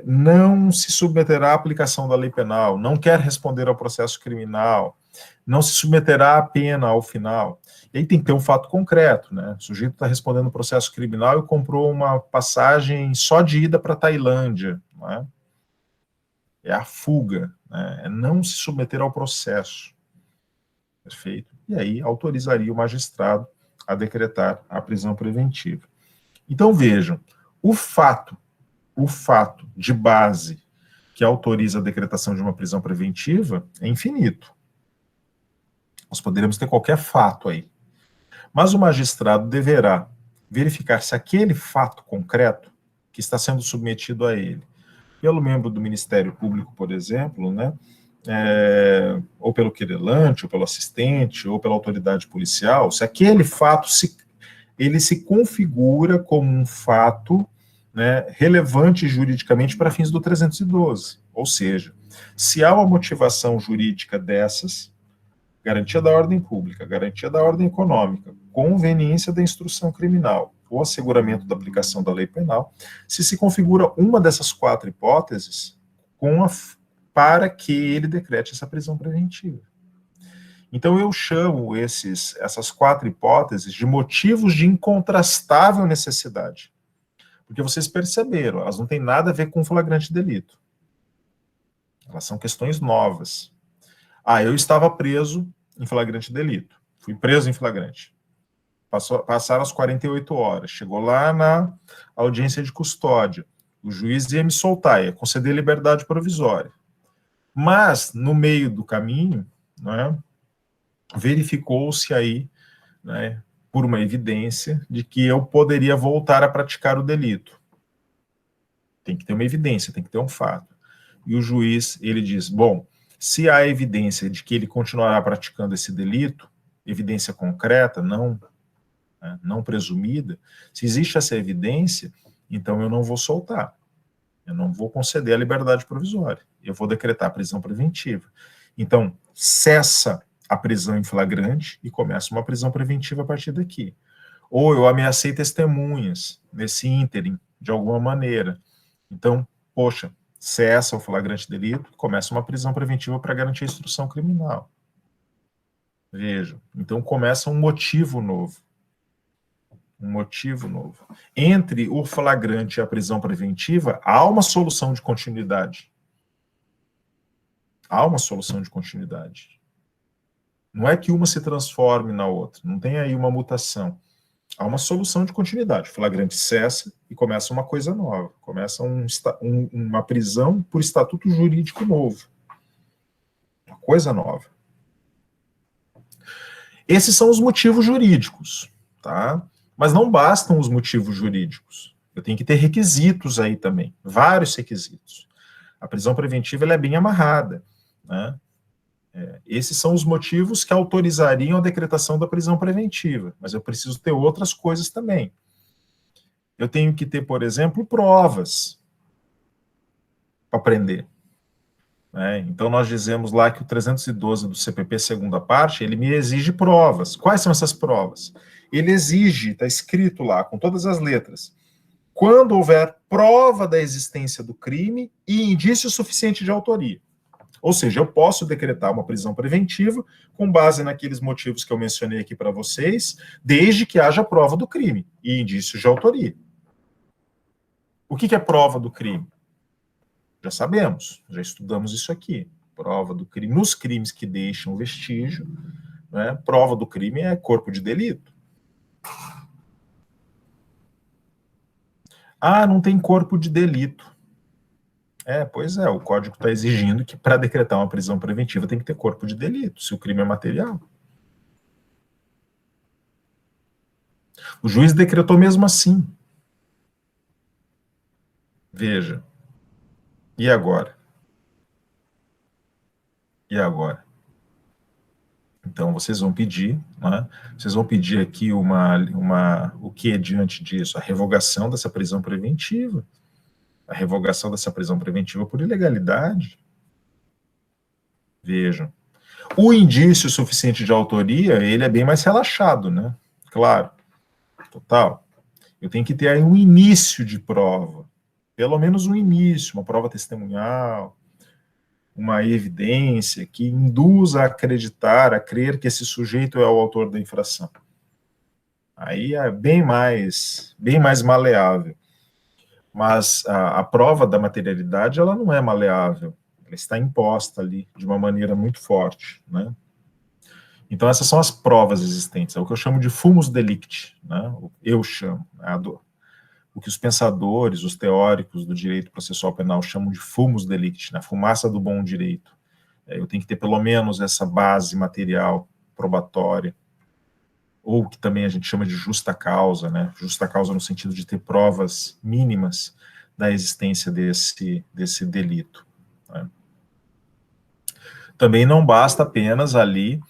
não se submeterá à aplicação da lei penal, não quer responder ao processo criminal, não se submeterá à pena ao final. E aí tem que ter um fato concreto, né? O sujeito está respondendo o processo criminal e comprou uma passagem só de ida para a Tailândia, não é? É a fuga, né? É não se submeter ao processo. Perfeito? E aí autorizaria o magistrado a decretar a prisão preventiva. Então vejam, o fato de base que autoriza a decretação de uma prisão preventiva é infinito. Nós poderíamos ter qualquer fato aí. Mas o magistrado deverá verificar se aquele fato concreto que está sendo submetido a ele, pelo membro do Ministério Público, por exemplo, né, ou pelo querelante, ou pelo assistente, ou pela autoridade policial, se aquele fato ele se configura como um fato, né, relevante juridicamente para fins do 312. Ou seja, se há uma motivação jurídica dessas, garantia da ordem pública, garantia da ordem econômica, conveniência da instrução criminal, ou asseguramento da aplicação da lei penal, se configura uma dessas quatro hipóteses para que ele decrete essa prisão preventiva. Então, eu chamo essas quatro hipóteses de motivos de incontrastável necessidade. Porque vocês perceberam, elas não têm nada a ver com flagrante delito. Elas são questões novas. Eu estava preso em flagrante delito. Fui preso em flagrante. Passaram as 48 horas. Chegou lá na audiência de custódia. O juiz ia me soltar, ia conceder liberdade provisória. Mas, no meio do caminho, né, verificou-se aí, né, por uma evidência, de que eu poderia voltar a praticar o delito. Tem que ter uma evidência, tem que ter um fato. E o juiz, ele diz, bom, se há evidência de que ele continuará praticando esse delito, evidência concreta, não presumida, se existe essa evidência, então eu não vou soltar. Eu não vou conceder a liberdade provisória. Eu vou decretar a prisão preventiva. Então, cessa a prisão em flagrante e começa uma prisão preventiva a partir daqui. Ou eu ameacei testemunhas nesse ínterim, de alguma maneira. Então, poxa, cessa o flagrante delito, começa uma prisão preventiva para garantir a instrução criminal. Vejam, então começa um motivo novo. Um motivo novo. Entre o flagrante e a prisão preventiva, há uma solução de continuidade. Há uma solução de continuidade. Não é que uma se transforme na outra, não tem aí uma mutação. Há uma solução de continuidade. O flagrante cessa e começa uma coisa nova. Começa uma prisão por estatuto jurídico novo. Uma coisa nova. Esses são os motivos jurídicos, tá? Mas não bastam os motivos jurídicos. Eu tenho que ter requisitos aí também, vários requisitos. A prisão preventiva ela é bem amarrada, né? Esses são os motivos que autorizariam a decretação da prisão preventiva, mas eu preciso ter outras coisas também. Eu tenho que ter, por exemplo, provas para prender. Então, nós dizemos lá que o 312 do CPP, segunda parte, ele me exige provas. Quais são essas provas? Ele exige, está escrito lá, com todas as letras, quando houver prova da existência do crime e indício suficiente de autoria. Ou seja, eu posso decretar uma prisão preventiva com base naqueles motivos que eu mencionei aqui para vocês, desde que haja prova do crime e indício de autoria. O que é prova do crime? Já sabemos, já estudamos isso aqui. Prova do crime, nos crimes que deixam vestígio, né, prova do crime é corpo de delito. Ah, não tem corpo de delito. Pois é, o código está exigindo que para decretar uma prisão preventiva tem que ter corpo de delito, se o crime é material. O juiz decretou mesmo assim. Veja. E agora? E agora? Então, vocês vão pedir, né? Vocês vão pedir aqui o que diante disso? A revogação dessa prisão preventiva. A revogação dessa prisão preventiva por ilegalidade. Vejam. O indício suficiente de autoria, ele é bem mais relaxado, né? Claro. Total. Eu tenho que ter aí um início de prova. Pelo menos um início, uma prova testemunhal, uma evidência que induza a acreditar, a crer que esse sujeito é o autor da infração. Aí é bem mais maleável. Mas a prova da materialidade, ela não é maleável, ela está imposta ali de uma maneira muito forte, né? Então essas são as provas existentes, é o que eu chamo de fumus delicti, né? Eu chamo, né? O que os pensadores, os teóricos do direito processual penal chamam de fumus delicti, né? Fumaça do bom direito. Eu tenho que ter pelo menos essa base material probatória, ou que também a gente chama de justa causa, né? Justa causa no sentido de ter provas mínimas da existência desse delito, né? Também não basta apenas ali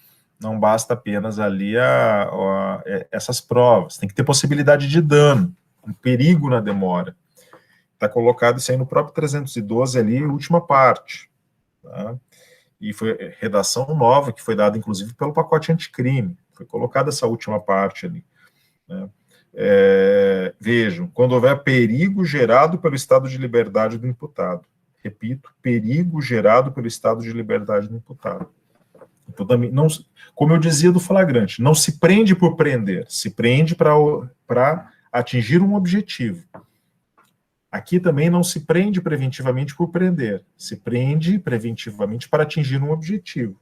essas provas, tem que ter possibilidade de dano, um perigo na demora. Está colocado isso aí no próprio 312 ali, última parte, tá? E foi redação nova, que foi dada inclusive pelo pacote anticrime, foi colocada essa última parte ali, né? Vejam, quando houver perigo gerado pelo estado de liberdade do imputado. Repito, perigo gerado pelo estado de liberdade do imputado. Então, também, não, como eu dizia do flagrante, não se prende por prender, se prende para atingir um objetivo. Aqui também não se prende preventivamente por prender, se prende preventivamente para atingir um objetivo.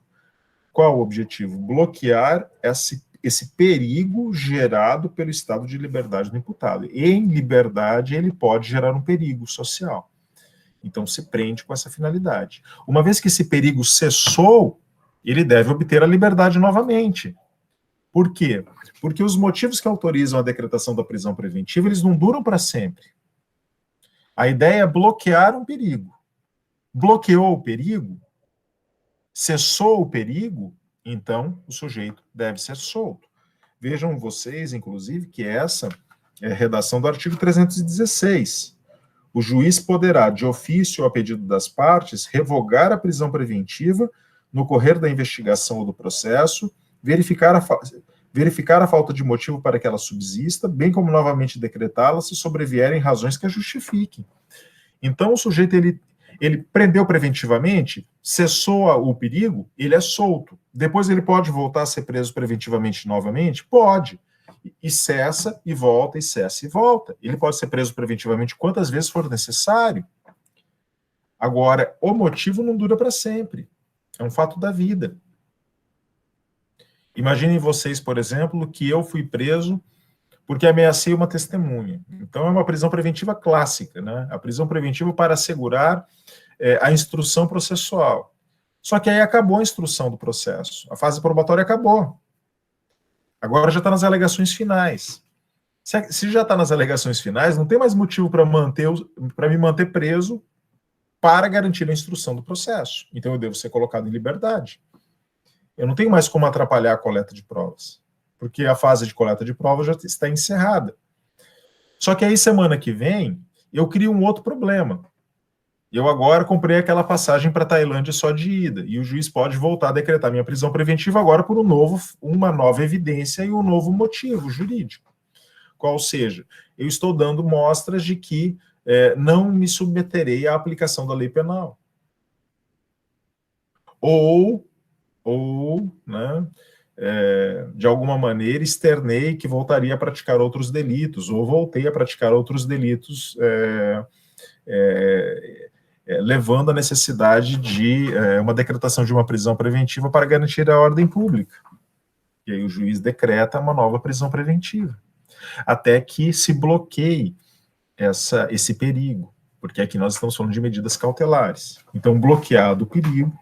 Qual o objetivo? Bloquear esse perigo gerado pelo estado de liberdade do imputado. Em liberdade, ele pode gerar um perigo social. Então, se prende com essa finalidade. Uma vez que esse perigo cessou, ele deve obter a liberdade novamente. Por quê? Porque os motivos que autorizam a decretação da prisão preventiva, eles não duram para sempre. A ideia é bloquear um perigo. Bloqueou o perigo, cessou o perigo, então o sujeito deve ser solto. Vejam vocês, inclusive, que essa é a redação do artigo 316. O juiz poderá, de ofício ou a pedido das partes, revogar a prisão preventiva no correr da investigação ou do processo, verificar a falta de motivo para que ela subsista, bem como novamente decretá-la se sobrevierem razões que a justifiquem. Então, o sujeito, ele prendeu preventivamente, cessou o perigo, ele é solto. Depois ele pode voltar a ser preso preventivamente novamente? Pode. E cessa e volta, e cessa e volta. Ele pode ser preso preventivamente quantas vezes for necessário. Agora, o motivo não dura para sempre. É um fato da vida. Imaginem vocês, por exemplo, que eu fui preso porque ameacei uma testemunha. Então, é uma prisão preventiva clássica, né? A prisão preventiva para assegurar a instrução processual. Só que aí acabou a instrução do processo. A fase probatória acabou. Agora já está nas alegações finais. Se já está nas alegações finais, não tem mais motivo para me manter preso para garantir a instrução do processo. Então, eu devo ser colocado em liberdade. Eu não tenho mais como atrapalhar a coleta de provas, porque a fase de coleta de provas já está encerrada. Só que aí, semana que vem, eu crio um outro problema. Eu agora comprei aquela passagem para a Tailândia só de ida, e o juiz pode voltar a decretar minha prisão preventiva agora por uma nova evidência e um novo motivo jurídico. Qual seja, eu estou dando mostras de que não me submeterei à aplicação da lei penal. Ou né, de alguma maneira, externei que voltaria a praticar outros delitos, ou voltei a praticar outros delitos, levando a necessidade de uma decretação de uma prisão preventiva para garantir a ordem pública. E aí o juiz decreta uma nova prisão preventiva, até que se bloqueie esse perigo, porque aqui nós estamos falando de medidas cautelares. Então, bloqueado o perigo,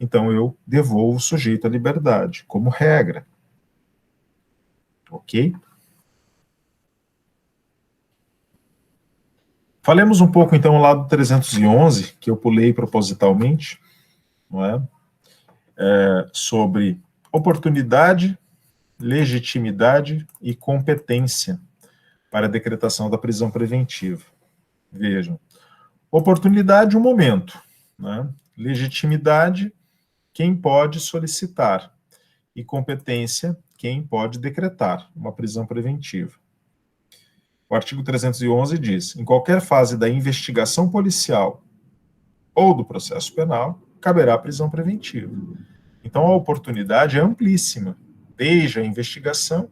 então eu devolvo o sujeito à liberdade, como regra. Ok? Falemos um pouco, então, lá do 311, que eu pulei propositalmente, não é? Sobre oportunidade, legitimidade e competência para a decretação da prisão preventiva. Vejam, oportunidade, um momento, né? Legitimidade, quem pode solicitar, e competência, quem pode decretar uma prisão preventiva. O artigo 311 diz: em qualquer fase da investigação policial ou do processo penal, caberá a prisão preventiva. Então, a oportunidade é amplíssima, desde a investigação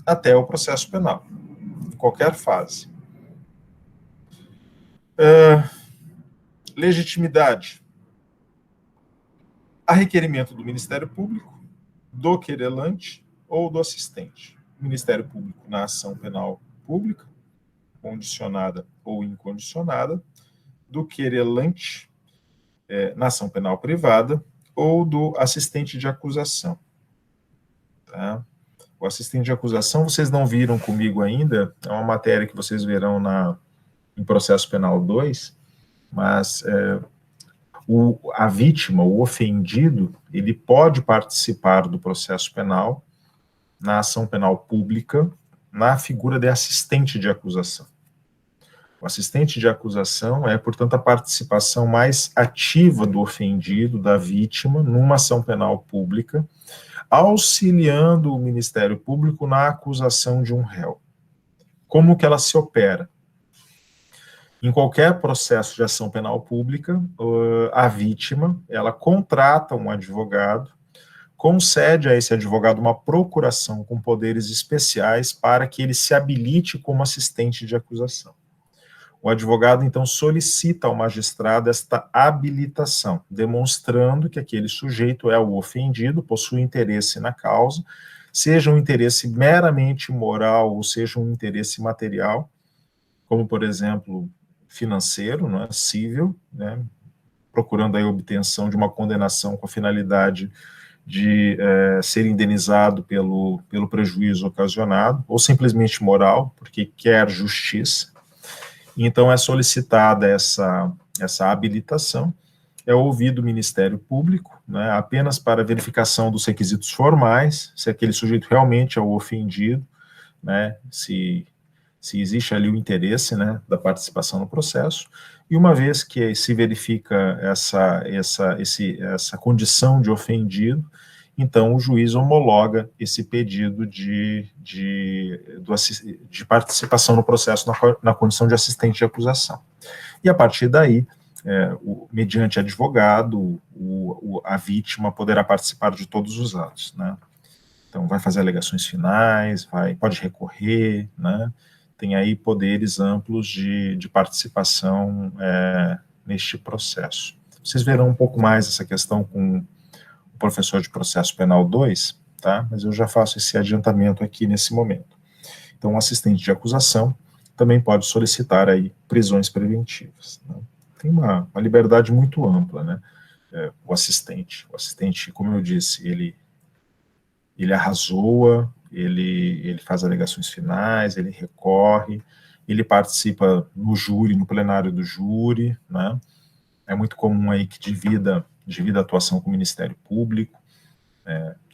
até o processo penal, em qualquer fase. Legitimidade. A requerimento do Ministério Público, do querelante ou do assistente. O Ministério Público na ação penal pública, condicionada ou incondicionada, do querelante na ação penal privada ou do assistente de acusação. Tá? O assistente de acusação, vocês não viram comigo ainda, é uma matéria que vocês verão em processo penal 2, mas a vítima, o ofendido, ele pode participar do processo penal, na ação penal pública, na figura de assistente de acusação. O assistente de acusação é, portanto, a participação mais ativa do ofendido, da vítima, numa ação penal pública, auxiliando o Ministério Público na acusação de um réu. Como que ela se opera? Em qualquer processo de ação penal pública, a vítima, ela contrata um advogado, concede a esse advogado uma procuração com poderes especiais para que ele se habilite como assistente de acusação. O advogado, então, solicita ao magistrado esta habilitação, demonstrando que aquele sujeito é o ofendido, possui interesse na causa, seja um interesse meramente moral ou seja um interesse material, como, por exemplo, financeiro, não é, cível, né, procurando a obtenção de uma condenação com a finalidade de ser indenizado pelo prejuízo ocasionado, ou simplesmente moral, porque quer justiça. Então, é solicitada essa habilitação, é ouvido o Ministério Público, né, apenas para verificação dos requisitos formais, se aquele sujeito realmente é o ofendido, né, se se existe ali o interesse, né, da participação no processo, e uma vez que se verifica essa condição de ofendido, então o juiz homologa esse pedido de participação no processo na condição de assistente de acusação. E a partir daí, mediante advogado, a vítima poderá participar de todos os atos, né? Então, vai fazer alegações finais, pode recorrer, né? Tem aí poderes amplos de participação neste processo. Vocês verão um pouco mais essa questão com o professor de processo penal 2, tá? Mas eu já faço esse adiantamento aqui nesse momento. Então, o assistente de acusação também pode solicitar aí prisões preventivas, né? Tem uma liberdade muito ampla, né? O assistente, como eu disse, ele arrazoa, ele faz alegações finais, ele recorre, ele participa no júri, no plenário do júri, né? É muito comum aí que divida a atuação com o Ministério Público,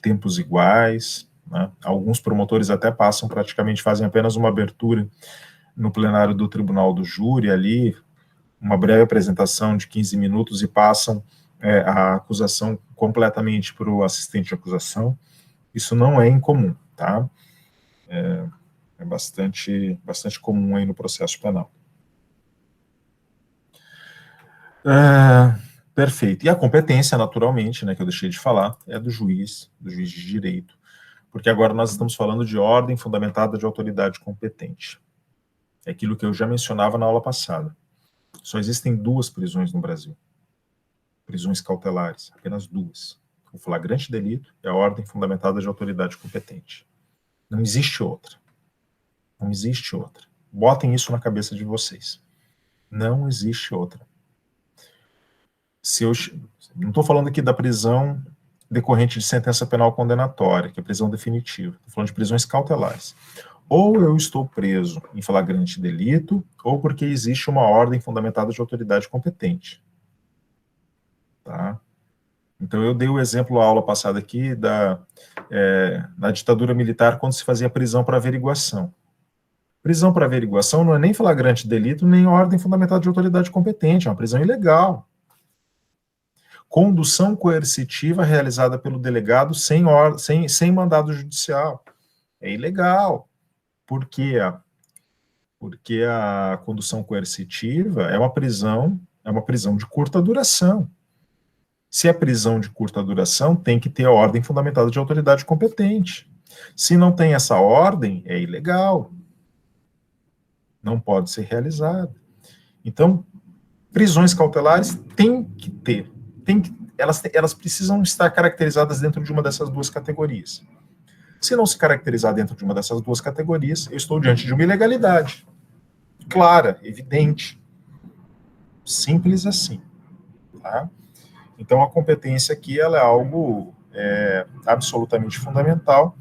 tempos iguais, né? Alguns promotores até fazem apenas uma abertura no plenário do tribunal do júri ali, uma breve apresentação de 15 minutos e passam a acusação completamente para o assistente de acusação. Isso não é incomum, tá? É bastante comum aí no processo penal. Perfeito. E a competência, naturalmente, né, que eu deixei de falar, é do juiz de direito, porque agora nós estamos falando de ordem fundamentada de autoridade competente. É aquilo que eu já mencionava na aula passada. Só existem 2 prisões no Brasil. Prisões cautelares, apenas 2. O flagrante delito e a ordem fundamentada de autoridade competente. Não existe outra. Não existe outra. Botem isso na cabeça de vocês. Não existe outra. Não estou falando aqui da prisão decorrente de sentença penal condenatória, que é prisão definitiva. Estou falando de prisões cautelares. Ou eu estou preso em flagrante delito, ou porque existe uma ordem fundamentada de autoridade competente. Tá? Então, eu dei o exemplo na aula passada aqui na ditadura militar, quando se fazia prisão para averiguação. Prisão para averiguação não é nem flagrante delito, nem ordem fundamentada de autoridade competente, é uma prisão ilegal. Condução coercitiva realizada pelo delegado sem mandado judicial. É ilegal. Por quê? Porque a condução coercitiva é uma prisão de curta duração. Se é prisão de curta duração, tem que ter a ordem fundamentada de autoridade competente. Se não tem essa ordem, é ilegal. Não pode ser realizada. Então, prisões cautelares tem que ter. Elas precisam estar caracterizadas dentro de uma dessas 2 categorias. Se não se caracterizar dentro de uma dessas 2 categorias, eu estou diante de uma ilegalidade. Clara, evidente. Simples assim. Tá? Então, a competência aqui ela é algo absolutamente fundamental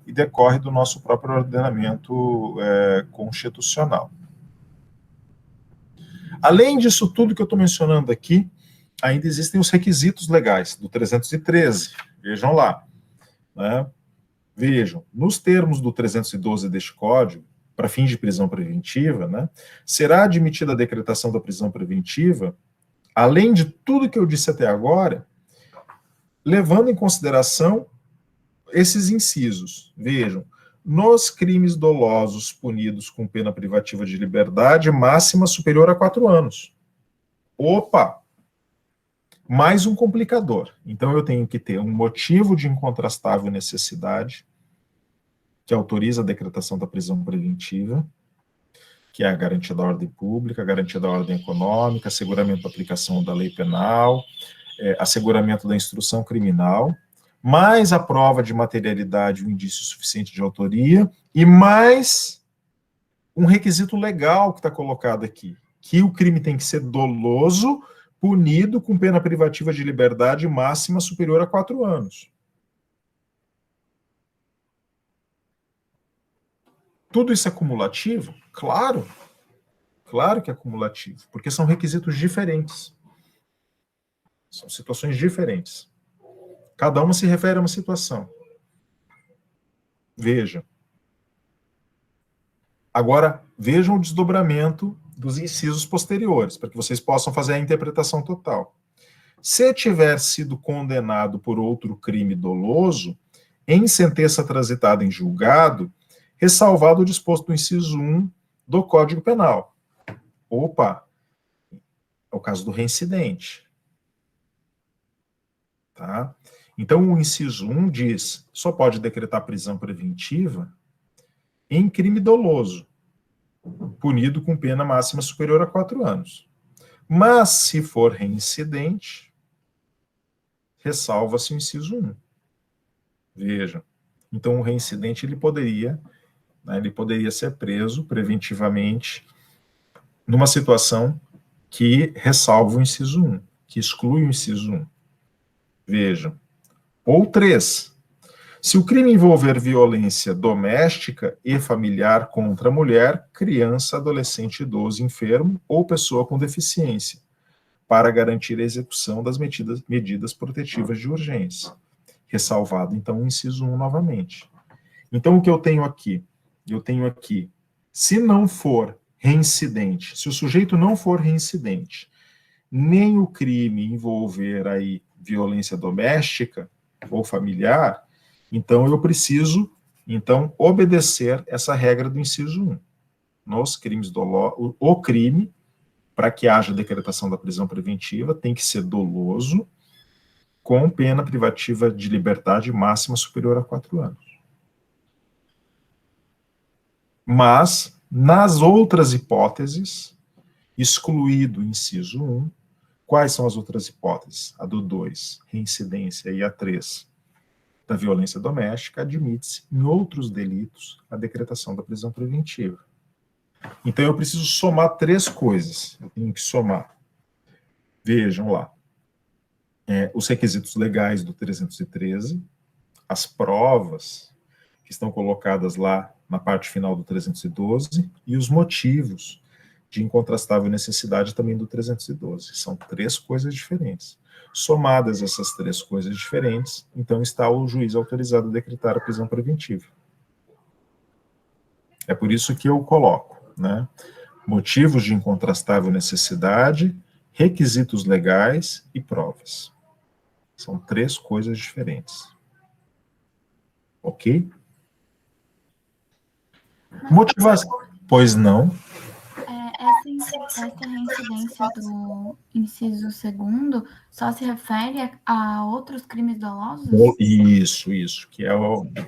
e decorre do nosso próprio ordenamento constitucional. Além disso tudo que eu estou mencionando aqui, ainda existem os requisitos legais do 313. Vejam lá. Né? Vejam, nos termos do 312 deste Código, para fins de prisão preventiva, né, será admitida a decretação da prisão preventiva, além de tudo que eu disse até agora, levando em consideração esses incisos. Vejam, nos crimes dolosos punidos com pena privativa de liberdade máxima superior a 4 anos. Opa! Mais um complicador. Então, eu tenho que ter um motivo de incontrastável necessidade, que autoriza a decretação da prisão preventiva, que é a garantia da ordem pública, a garantia da ordem econômica, asseguramento da aplicação da lei penal, asseguramento da instrução criminal, mais a prova de materialidade, um indício suficiente de autoria, e mais um requisito legal que está colocado aqui, que o crime tem que ser doloso, punido com pena privativa de liberdade máxima superior a 4 anos. Tudo isso é cumulativo? Claro. Claro que é cumulativo, porque são requisitos diferentes. São situações diferentes. Cada uma se refere a uma situação. Veja. Agora, vejam o desdobramento dos incisos posteriores, para que vocês possam fazer a interpretação total. Se tiver sido condenado por outro crime doloso, em sentença transitada em julgado, ressalvado o disposto do inciso 1 do Código Penal. Opa, é o caso do reincidente. Tá? Então, o inciso 1 diz, só pode decretar prisão preventiva em crime doloso, punido com pena máxima superior a 4 anos. Mas, se for reincidente, ressalva-se o inciso 1. Vejam. Então, o reincidente, ele poderia ser preso preventivamente numa situação que ressalva o inciso 1, que exclui o inciso 1. Vejam. Ou 3. Se o crime envolver violência doméstica e familiar contra a mulher, criança, adolescente, idoso, enfermo ou pessoa com deficiência, para garantir a execução das medidas protetivas de urgência. Ressalvado, então, o inciso 1 novamente. Então, o que eu tenho aqui? Eu tenho aqui, se não for reincidente, se o sujeito não for reincidente, nem o crime envolver aí violência doméstica ou familiar, então eu preciso, então, obedecer essa regra do inciso 1. Nos crimes dolosos, o crime, para que haja decretação da prisão preventiva, tem que ser doloso, com pena privativa de liberdade máxima superior a 4 anos. Mas, nas outras hipóteses, excluído o inciso 1, quais são as outras hipóteses? A do 2, reincidência, e a 3, da violência doméstica, admite-se, em outros delitos, a decretação da prisão preventiva. Então, eu preciso somar 3 coisas. Eu tenho que somar. Vejam lá. Os requisitos legais do 313, as provas que estão colocadas lá na parte final do 312, e os motivos de incontrastável necessidade também do 312. São 3 coisas diferentes. Somadas essas 3 coisas diferentes, então está o juiz autorizado a decretar a prisão preventiva. É por isso que eu coloco, né? Motivos de incontrastável necessidade, requisitos legais e provas. São 3 coisas diferentes. Ok? Motivação. Pois não. Essa reincidência do inciso 2º só se refere a outros crimes dolosos? Isso, que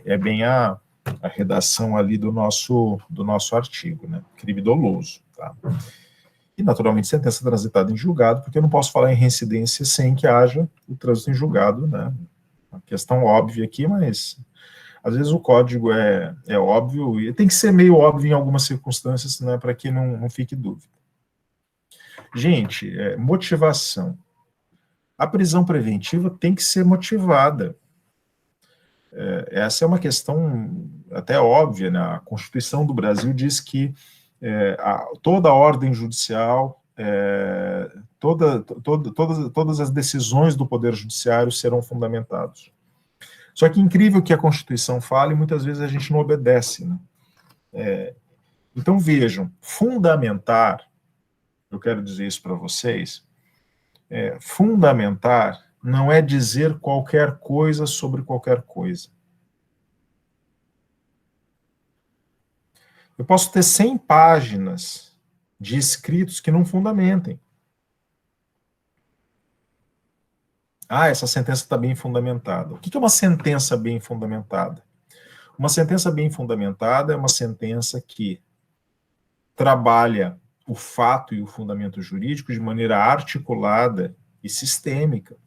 é bem a redação ali do nosso artigo, né? Crime doloso, tá? E, naturalmente, sentença transitada em julgado, porque eu não posso falar em reincidência sem que haja o trânsito em julgado, né? Uma questão óbvia aqui, mas às vezes o código é óbvio, e tem que ser meio óbvio em algumas circunstâncias, né, para que não fique dúvida. Gente, motivação. A prisão preventiva tem que ser motivada. Essa é uma questão até óbvia, né? A Constituição do Brasil diz que toda a ordem judicial, todas as decisões do Poder Judiciário serão fundamentadas. Só que é incrível que a Constituição fala e muitas vezes a gente não obedece, né? Então, vejam, fundamentar, eu quero dizer isso para vocês, fundamentar não é dizer qualquer coisa sobre qualquer coisa. Eu posso ter 100 páginas de escritos que não fundamentem. Essa sentença está bem fundamentada. O que é uma sentença bem fundamentada? Uma sentença bem fundamentada é uma sentença que trabalha o fato e o fundamento jurídico de maneira articulada e sistêmica.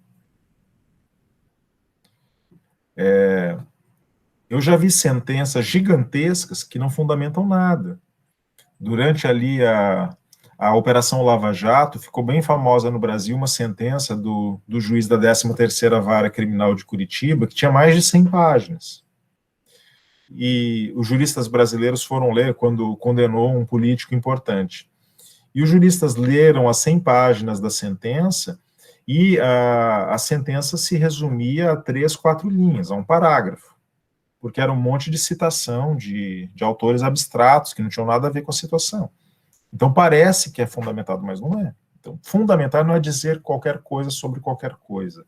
Eu já vi sentenças gigantescas que não fundamentam nada. Durante ali a Operação Lava Jato, ficou bem famosa no Brasil uma sentença do juiz da 13ª Vara Criminal de Curitiba, que tinha mais de 100 páginas. E os juristas brasileiros foram ler quando condenou um político importante. E os juristas leram as 100 páginas da sentença, e a sentença se resumia a 3, 4 linhas, a um parágrafo. porque era um monte de citação de autores abstratos que não tinham nada a ver com a situação. Então parece que é fundamentado, mas não é. Então, fundamentar não é dizer qualquer coisa sobre qualquer coisa.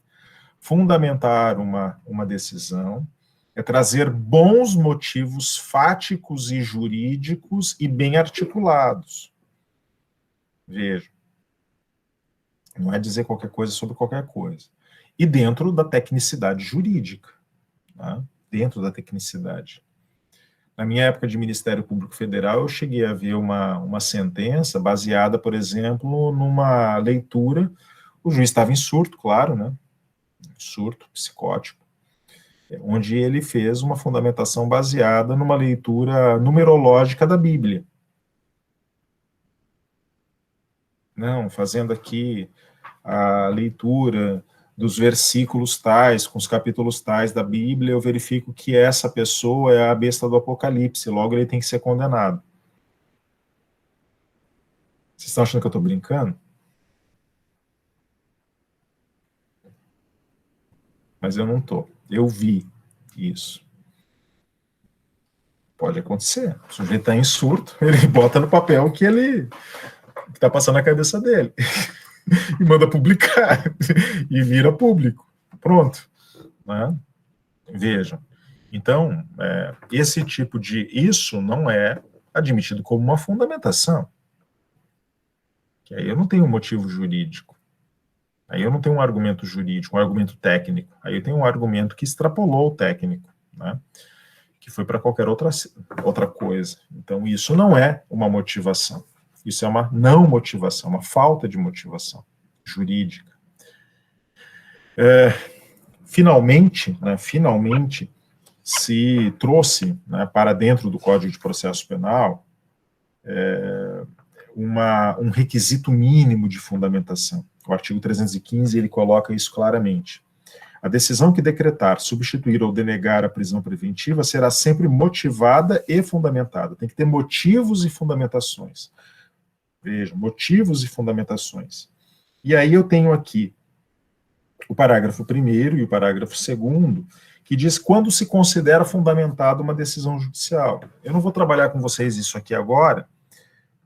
Fundamentar uma decisão é trazer bons motivos fáticos e jurídicos e bem articulados. Veja, não é dizer qualquer coisa sobre qualquer coisa. E dentro da tecnicidade jurídica, tá? Dentro da tecnicidade. Na minha época de Ministério Público Federal, eu cheguei a ver uma sentença baseada, por exemplo, numa leitura, o juiz estava em surto, claro, né? Surto psicótico, onde ele fez uma fundamentação baseada numa leitura numerológica da Bíblia. Não, fazendo aqui a leitura dos versículos tais, com os capítulos tais da Bíblia, eu verifico que essa pessoa é a besta do Apocalipse, logo ele tem que ser condenado. Vocês estão achando que eu estou brincando? Mas eu não estou. Eu vi isso. Pode acontecer. O sujeito está em surto, ele bota no papel o que está passando na cabeça dele. E manda publicar. E vira público. Pronto. Né? Vejam. Então, esse tipo de... Isso não é admitido como uma fundamentação. Que aí eu não tenho um motivo jurídico. Aí eu não tenho um argumento jurídico, um argumento técnico. Aí eu tenho um argumento que extrapolou o técnico, né? Que foi para qualquer outra coisa. Então, isso não é uma motivação. Isso é uma não motivação, uma falta de motivação jurídica. Finalmente, se trouxe, né, para dentro do Código de Processo Penal um requisito mínimo de fundamentação. O artigo 315, ele coloca isso claramente. A decisão que decretar, substituir ou denegar a prisão preventiva será sempre motivada e fundamentada. Tem que ter motivos e fundamentações. Veja, motivos e fundamentações. E aí eu tenho aqui o parágrafo 1º e o parágrafo 2º, que diz quando se considera fundamentada uma decisão judicial. Eu não vou trabalhar com vocês isso aqui agora,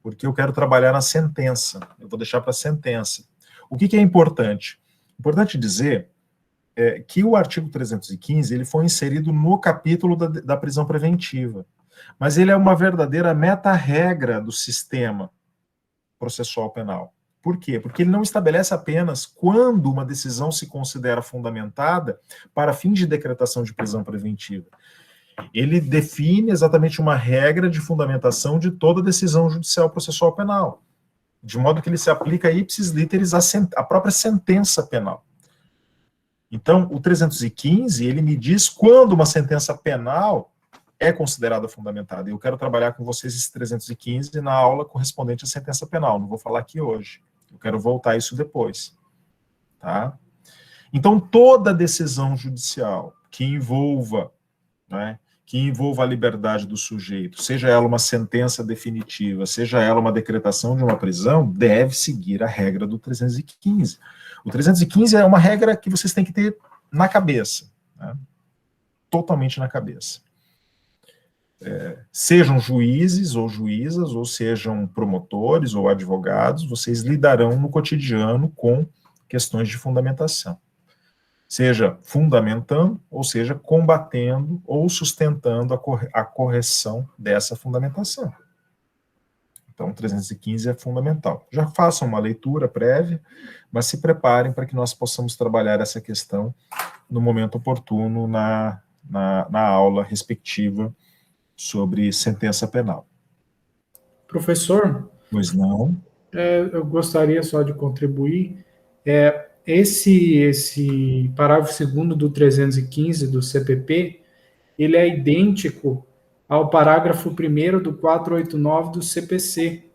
porque eu quero trabalhar na sentença. Eu vou deixar para a sentença. O que é importante? Importante dizer que o artigo 315 ele foi inserido no capítulo da prisão preventiva, mas ele é uma verdadeira meta-regra do sistema processual penal. Por quê? Porque ele não estabelece apenas quando uma decisão se considera fundamentada para fins de decretação de prisão preventiva. Ele define exatamente uma regra de fundamentação de toda decisão judicial processual penal, de modo que ele se aplica ipsis literis à própria sentença penal. Então, o 315, ele me diz quando uma sentença penal é considerada fundamentada. Eu quero trabalhar com vocês esse 315 na aula correspondente à sentença penal. Não vou falar aqui hoje. Eu quero voltar a isso depois. Tá? Então, toda decisão judicial que envolva, né, a liberdade do sujeito, seja ela uma sentença definitiva, seja ela uma decretação de uma prisão, deve seguir a regra do 315. O 315 é uma regra que vocês têm que ter na cabeça, né? Totalmente na cabeça. Sejam juízes ou juízas, ou sejam promotores ou advogados, vocês lidarão no cotidiano com questões de fundamentação. Seja fundamentando, ou seja, combatendo ou sustentando a correção dessa fundamentação. Então, 315 é fundamental. Já façam uma leitura prévia, mas se preparem para que nós possamos trabalhar essa questão no momento oportuno na aula respectiva sobre sentença penal. Professor? Pois não? Eu gostaria só de contribuir. Esse parágrafo 2º do 315 do CPP, ele é idêntico ao parágrafo 1º do 489 do CPC,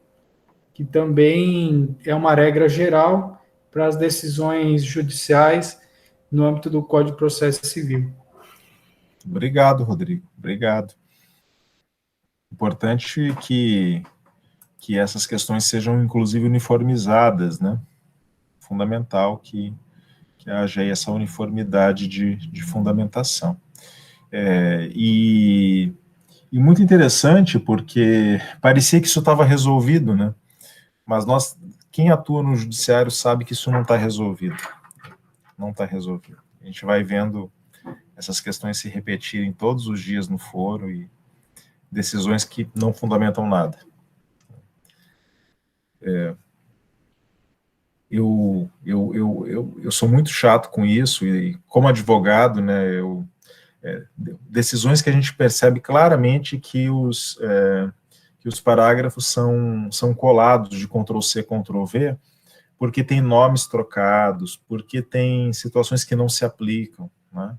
que também é uma regra geral para as decisões judiciais no âmbito do Código de Processo Civil. Obrigado, Rodrigo. Obrigado. Importante que essas questões sejam, inclusive, uniformizadas, né? Fundamental que haja essa uniformidade de fundamentação. E muito interessante, porque parecia que isso estava resolvido, né? Mas quem atua no judiciário sabe que isso não está resolvido. Não está resolvido. A gente vai vendo essas questões se repetirem todos os dias no foro e decisões que não fundamentam nada. Eu sou muito chato com isso, e como advogado, né, decisões que a gente percebe claramente que os parágrafos são colados de Ctrl+C, Ctrl+V, porque tem nomes trocados, porque tem situações que não se aplicam, né?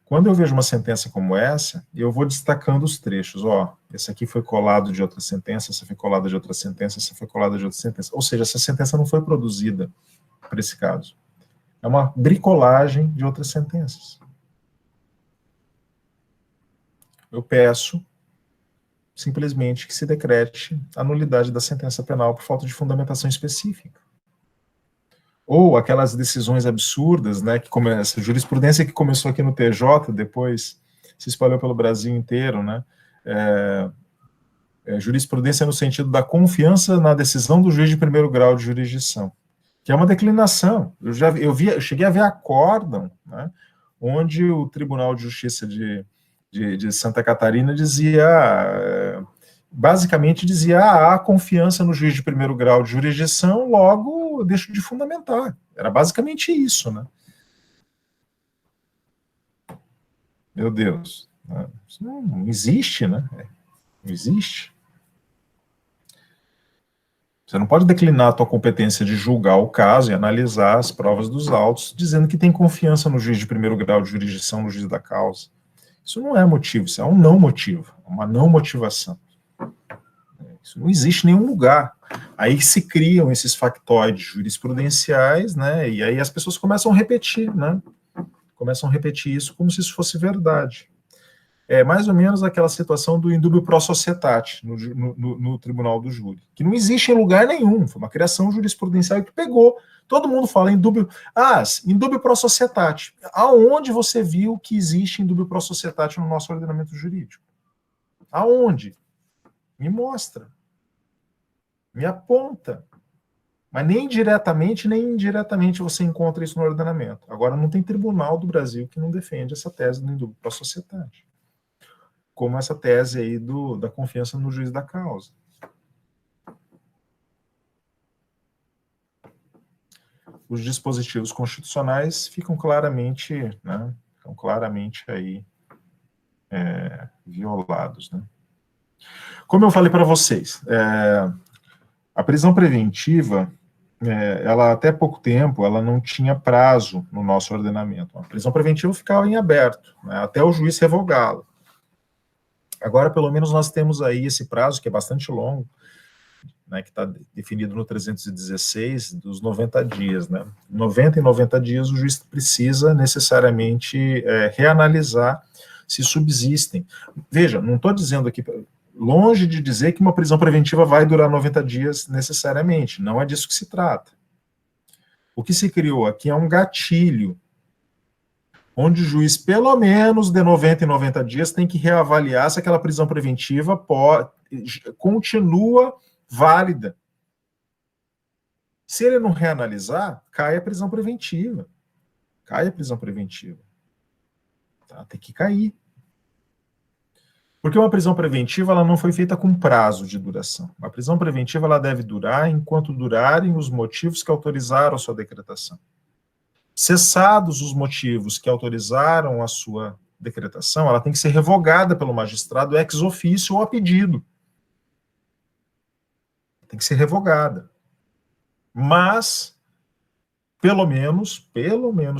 Quando eu vejo uma sentença como essa, eu vou destacando os trechos. Esse aqui foi colado de outra sentença, essa foi colada de outra sentença, essa foi colada de outra sentença. Ou seja, essa sentença não foi produzida para esse caso. É uma bricolagem de outras sentenças. Eu peço simplesmente que se decrete a nulidade da sentença penal por falta de fundamentação específica. Ou aquelas decisões absurdas, né, essa jurisprudência que começou aqui no TJ, depois se espalhou pelo Brasil inteiro, né, jurisprudência no sentido da confiança na decisão do juiz de primeiro grau de jurisdição, que é uma declinação. Eu cheguei a ver acórdão, né, onde o Tribunal de Justiça de Santa Catarina basicamente dizia, há confiança no juiz de primeiro grau de jurisdição, logo eu deixo de fundamentar. Era basicamente isso, né? Meu Deus, né? Isso não existe, né? Não existe. Você não pode declinar a tua competência de julgar o caso e analisar as provas dos autos, dizendo que tem confiança no juiz de primeiro grau de jurisdição, no juiz da causa. Isso não é motivo, isso é um não motivo, uma não motivação. Isso não existe em nenhum lugar. Aí se criam esses factoides jurisprudenciais, né, e aí as pessoas começam a repetir, né, começam a repetir isso como se isso fosse verdade. É mais ou menos aquela situação do indubio pro societate no tribunal do júri, que não existe em lugar nenhum, foi uma criação jurisprudencial que pegou, todo mundo fala indubio pro societate. Aonde você viu que existe indubio pro societate no nosso ordenamento jurídico? Aonde? Me mostra, me aponta, mas nem diretamente nem indiretamente você encontra isso no ordenamento. Agora, não tem tribunal do Brasil que não defende essa tese do indúbio pro societate, como essa tese aí da confiança no juiz da causa. Os dispositivos constitucionais ficam claramente, né, aí violados, né? Como eu falei para vocês, a prisão preventiva, ela até pouco tempo, ela não tinha prazo no nosso ordenamento. A prisão preventiva ficava em aberto, né, até o juiz revogá-la. Agora, pelo menos, nós temos aí esse prazo, que é bastante longo, né, que está definido no 316, dos 90 dias. Né? 90 e 90 dias, o juiz precisa necessariamente reanalisar se subsistem. Veja, não estou dizendo aqui, longe de dizer que uma prisão preventiva vai durar 90 dias necessariamente, não é disso que se trata. O que se criou aqui é um gatilho, onde o juiz, pelo menos de 90 em 90 dias, tem que reavaliar se aquela prisão preventiva continua válida. Se ele não reanalisar, cai a prisão preventiva. Cai a prisão preventiva. Tá? Tem que cair. Porque uma prisão preventiva, ela não foi feita com prazo de duração. A prisão preventiva, ela deve durar enquanto durarem os motivos que autorizaram a sua decretação. Cessados os motivos que autorizaram a sua decretação, ela tem que ser revogada pelo magistrado ex officio ou a pedido. Tem que ser revogada. Mas, pelo menos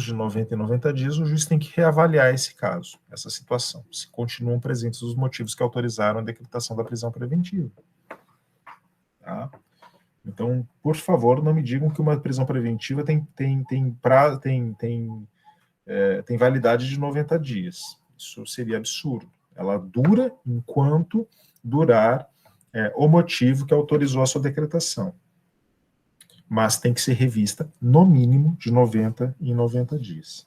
de 90 em 90 dias, o juiz tem que reavaliar esse caso, essa situação, se continuam presentes os motivos que autorizaram a decretação da prisão preventiva. Tá? Então, por favor, não me digam que uma prisão preventiva tem validade de 90 dias. Isso seria absurdo. Ela dura enquanto durar o motivo que autorizou a sua decretação. Mas tem que ser revista, no mínimo, de 90 em 90 dias.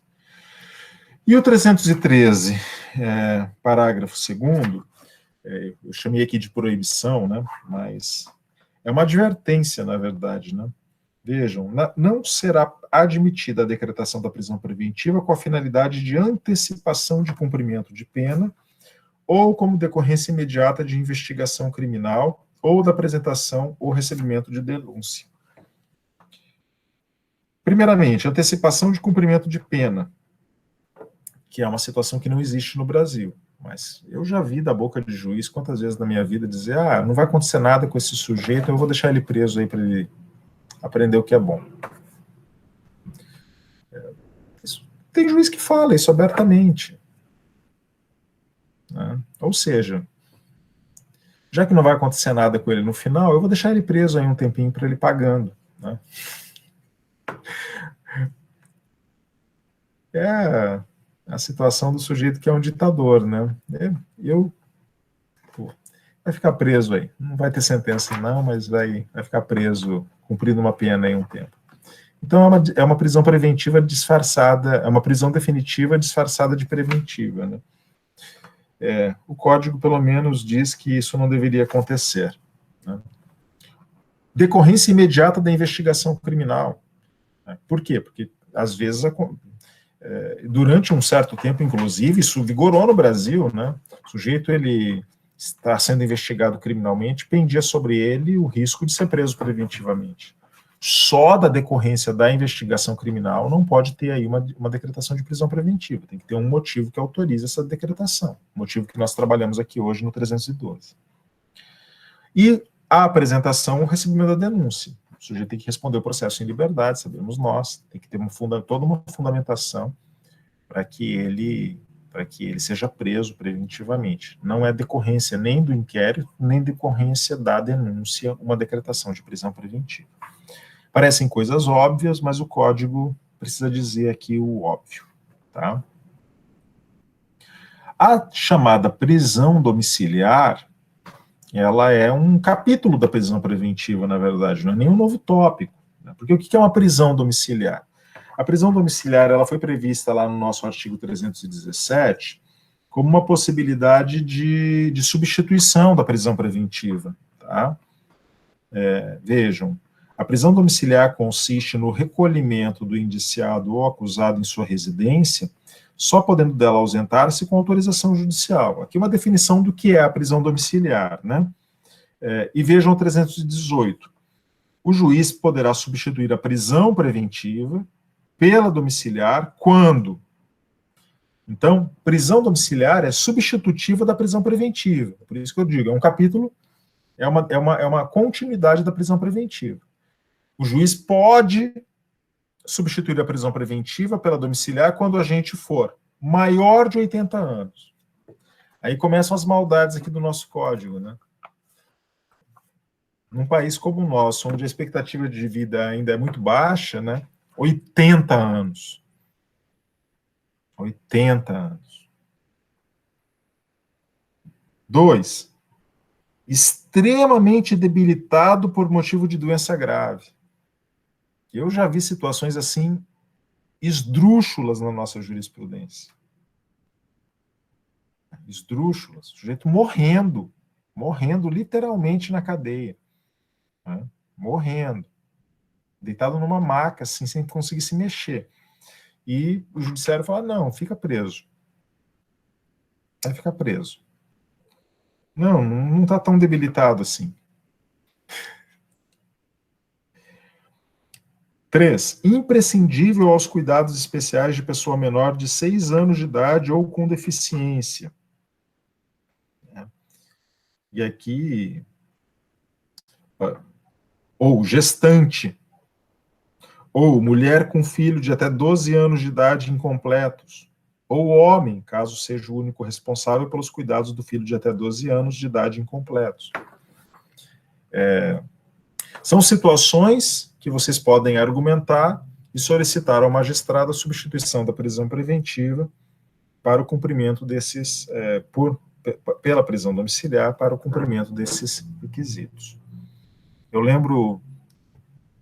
E o 313, parágrafo 2º, eu chamei aqui de proibição, né, mas é uma advertência, na verdade, né? Vejam, não será admitida a decretação da prisão preventiva com a finalidade de antecipação de cumprimento de pena ou como decorrência imediata de investigação criminal ou da apresentação ou recebimento de denúncia. Primeiramente, antecipação de cumprimento de pena, que é uma situação que não existe no Brasil. Mas eu já vi da boca de juiz quantas vezes na minha vida dizer, não vai acontecer nada com esse sujeito, eu vou deixar ele preso aí para ele aprender o que é bom. Tem juiz que fala isso abertamente. Né? Ou seja, já que não vai acontecer nada com ele no final, eu vou deixar ele preso aí um tempinho para ele pagando. Né? É a situação do sujeito que é um ditador, né? Vai ficar preso aí. Não vai ter sentença não, mas vai ficar preso, cumprindo uma pena aí um tempo. Então é uma prisão preventiva disfarçada, é uma prisão definitiva disfarçada de preventiva, né? O Código, pelo menos, diz que isso não deveria acontecer. Né? Decorrência imediata da investigação criminal. Né? Por quê? Porque, às vezes, durante um certo tempo, inclusive, isso vigorou no Brasil, né? O sujeito, ele está sendo investigado criminalmente, pendia sobre ele o risco de ser preso preventivamente. Só da decorrência da investigação criminal não pode ter aí uma decretação de prisão preventiva, tem que ter um motivo que autorize essa decretação, motivo que nós trabalhamos aqui hoje no 312. E a apresentação, o recebimento da denúncia. O sujeito tem que responder o processo em liberdade, sabemos nós, tem que ter toda uma fundamentação para que ele seja preso preventivamente. Não é decorrência nem do inquérito, nem decorrência da denúncia, uma decretação de prisão preventiva. Parecem coisas óbvias, mas o Código precisa dizer aqui o óbvio. Tá? A chamada prisão domiciliar, ela é um capítulo da prisão preventiva, na verdade, não é nenhum novo tópico. Né? Porque o que é uma prisão domiciliar? A prisão domiciliar, ela foi prevista lá no nosso artigo 317 como uma possibilidade de substituição da prisão preventiva. Tá? Vejam, a prisão domiciliar consiste no recolhimento do indiciado ou acusado em sua residência, só podendo dela ausentar-se com autorização judicial. Aqui uma definição do que é a prisão domiciliar, né? E vejam o 318. O juiz poderá substituir a prisão preventiva pela domiciliar quando? Então, prisão domiciliar é substitutiva da prisão preventiva. Por isso que eu digo, é um capítulo, é uma continuidade da prisão preventiva. O juiz pode substituir a prisão preventiva pela domiciliar quando o agente for maior de 80 anos. Aí começam as maldades aqui do nosso código, né? Num país como o nosso, onde a expectativa de vida ainda é muito baixa, né? 80 anos. 80 anos. 2. Extremamente debilitado por motivo de doença grave. Eu já vi situações assim esdrúxulas na nossa jurisprudência. Esdrúxulas. O sujeito morrendo literalmente na cadeia. Né? Morrendo. Deitado numa maca, assim, sem conseguir se mexer. E o judiciário fala, não, fica preso. Vai ficar preso. Não está tão debilitado assim. 3. Imprescindível aos cuidados especiais de pessoa menor de 6 anos de idade ou com deficiência. E aqui, ou gestante, ou mulher com filho de até 12 anos de idade incompletos, ou homem, caso seja o único responsável pelos cuidados do filho de até 12 anos de idade incompletos. São situações que vocês podem argumentar e solicitar ao magistrado a substituição da prisão preventiva para o cumprimento desses, pela prisão domiciliar, para o cumprimento desses requisitos. Eu lembro,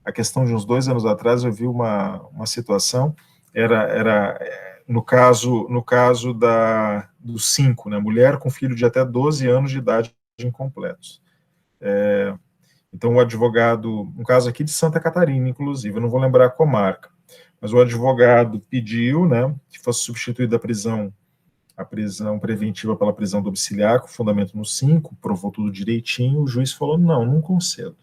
a questão de uns 2 anos atrás, eu vi uma situação, no caso do 5, né, mulher com filho de até 12 anos de idade incompletos. Então, o advogado, um caso aqui de Santa Catarina, inclusive, eu não vou lembrar a comarca, mas o advogado pediu, né, que fosse substituída a prisão preventiva pela prisão domiciliar, com fundamento no 5, provou tudo direitinho, o juiz falou, não concedo.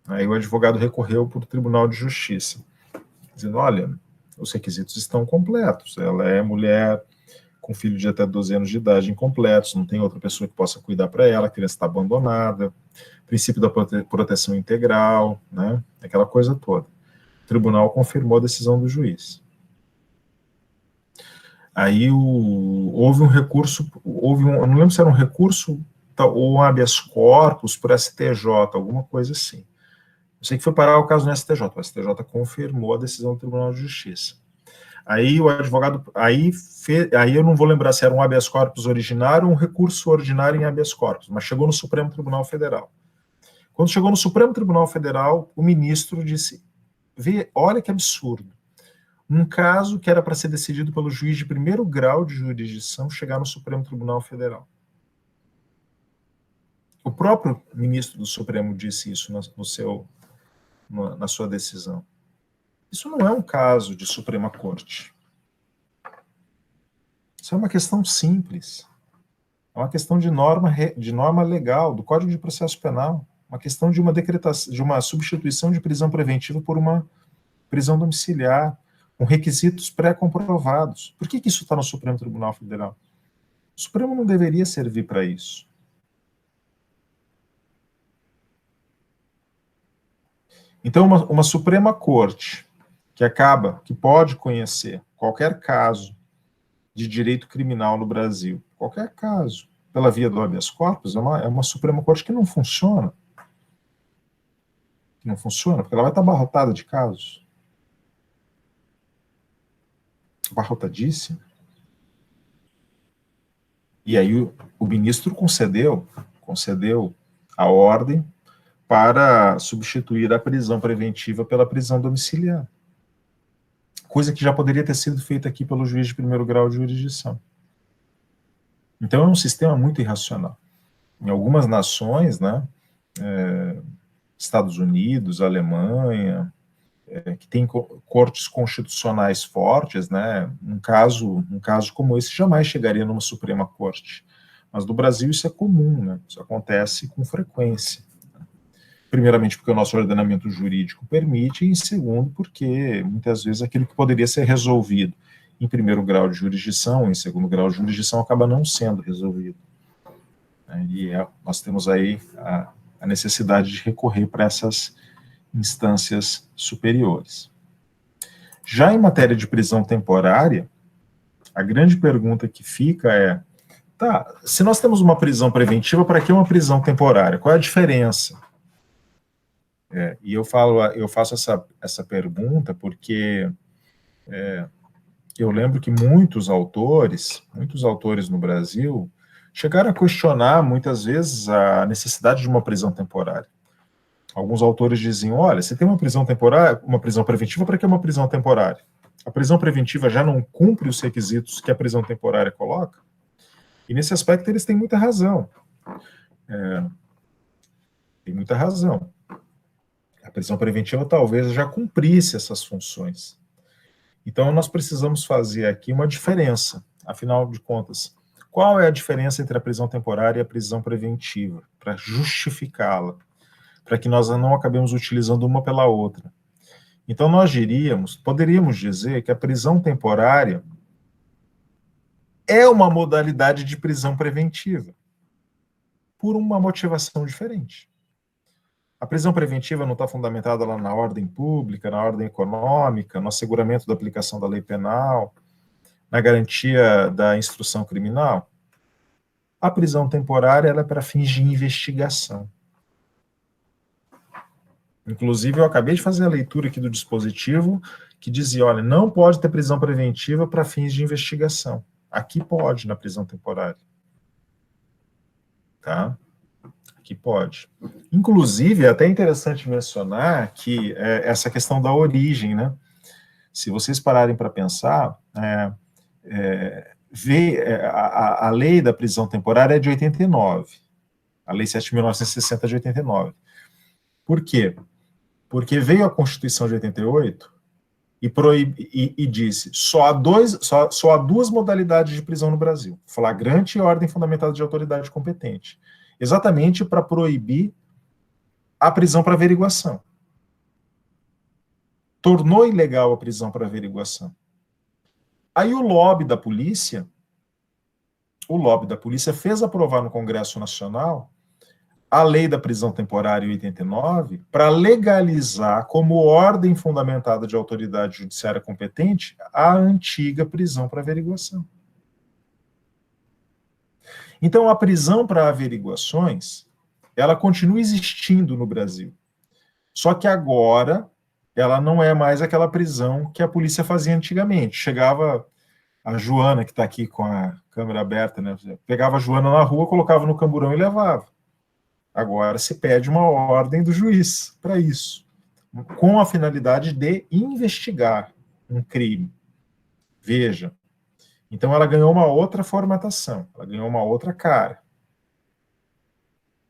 Aí o advogado recorreu para o Tribunal de Justiça, dizendo, olha, os requisitos estão completos, ela é mulher com filho de até 12 anos de idade incompletos, não tem outra pessoa que possa cuidar para ela, a criança está abandonada, princípio da proteção integral, né, aquela coisa toda. O tribunal confirmou a decisão do juiz. Aí houve um recurso, eu não lembro se era um recurso ou um habeas corpus por STJ, alguma coisa assim. Eu sei que foi parar o caso no STJ, o STJ confirmou a decisão do Tribunal de Justiça. Aí o advogado, aí eu não vou lembrar se era um habeas corpus originário ou um recurso ordinário em habeas corpus, mas chegou no Supremo Tribunal Federal. Quando chegou no Supremo Tribunal Federal, o ministro disse, olha que absurdo, um caso que era para ser decidido pelo juiz de primeiro grau de jurisdição chegar no Supremo Tribunal Federal. O próprio ministro do Supremo disse isso na sua decisão. Isso não é um caso de Suprema Corte. Isso é uma questão simples. É uma questão de norma legal, do Código de Processo Penal. Uma questão de uma substituição de prisão preventiva por uma prisão domiciliar, com requisitos pré-comprovados. Por que isso está no Supremo Tribunal Federal? O Supremo não deveria servir para isso. Então, uma Suprema Corte que pode conhecer qualquer caso de direito criminal no Brasil, qualquer caso, pela via do habeas corpus, é uma Suprema Corte que não funciona. Que não funciona, porque ela vai estar abarrotada de casos. Abarrotadíssima. E aí o ministro concedeu a ordem para substituir a prisão preventiva pela prisão domiciliar. Coisa que já poderia ter sido feita aqui pelo juiz de primeiro grau de jurisdição. Então é um sistema muito irracional. Em algumas nações, né, Estados Unidos, Alemanha, que tem cortes constitucionais fortes, né, um caso como esse jamais chegaria numa Suprema Corte. Mas no Brasil isso é comum, né, isso acontece com frequência. Primeiramente porque o nosso ordenamento jurídico permite, e segundo porque muitas vezes aquilo que poderia ser resolvido em primeiro grau de jurisdição, em segundo grau de jurisdição, acaba não sendo resolvido. E nós temos aí a necessidade de recorrer para essas instâncias superiores. Já em matéria de prisão temporária, a grande pergunta que fica é, se nós temos uma prisão preventiva, para que uma prisão temporária? Qual é a diferença? E eu faço essa pergunta porque eu lembro que muitos autores no Brasil chegaram a questionar muitas vezes a necessidade de uma prisão temporária. Alguns autores diziam, olha, você tem uma prisão temporária, uma prisão preventiva, para que uma prisão temporária? A prisão preventiva já não cumpre os requisitos que a prisão temporária coloca? E nesse aspecto eles têm muita razão. Tem muita razão. A prisão preventiva talvez já cumprisse essas funções. Então, nós precisamos fazer aqui uma diferença. Afinal de contas, qual é a diferença entre a prisão temporária e a prisão preventiva? Para justificá-la, para que nós não acabemos utilizando uma pela outra. Então, poderíamos dizer que a prisão temporária é uma modalidade de prisão preventiva, por uma motivação diferente. A prisão preventiva não está fundamentada lá na ordem pública, na ordem econômica, no asseguramento da aplicação da lei penal, na garantia da instrução criminal. A prisão temporária ela é para fins de investigação. Inclusive, eu acabei de fazer a leitura aqui do dispositivo que dizia, olha, não pode ter prisão preventiva para fins de investigação. Aqui pode, na prisão temporária. Tá? Que pode. Inclusive, é até interessante mencionar que essa questão da origem, né? se vocês pararem para pensar, a lei da prisão temporária é de 89, a lei 7.960 de 89. Por quê? Porque veio a Constituição de 88 e disse, só há duas modalidades de prisão no Brasil, flagrante e ordem fundamentada de autoridade competente, exatamente para proibir a prisão para averiguação. Tornou ilegal a prisão para averiguação. Aí o lobby da polícia fez aprovar no Congresso Nacional a lei da prisão temporária em 89 para legalizar como ordem fundamentada de autoridade judiciária competente a antiga prisão para averiguação. Então, a prisão para averiguações, ela continua existindo no Brasil. Só que agora ela não é mais aquela prisão que a polícia fazia antigamente. Chegava a Joana, que está aqui com a câmera aberta, né? Pegava a Joana na rua, colocava no camburão e levava. Agora se pede uma ordem do juiz para isso, com a finalidade de investigar um crime. Veja. Então ela ganhou uma outra formatação, ela ganhou uma outra cara.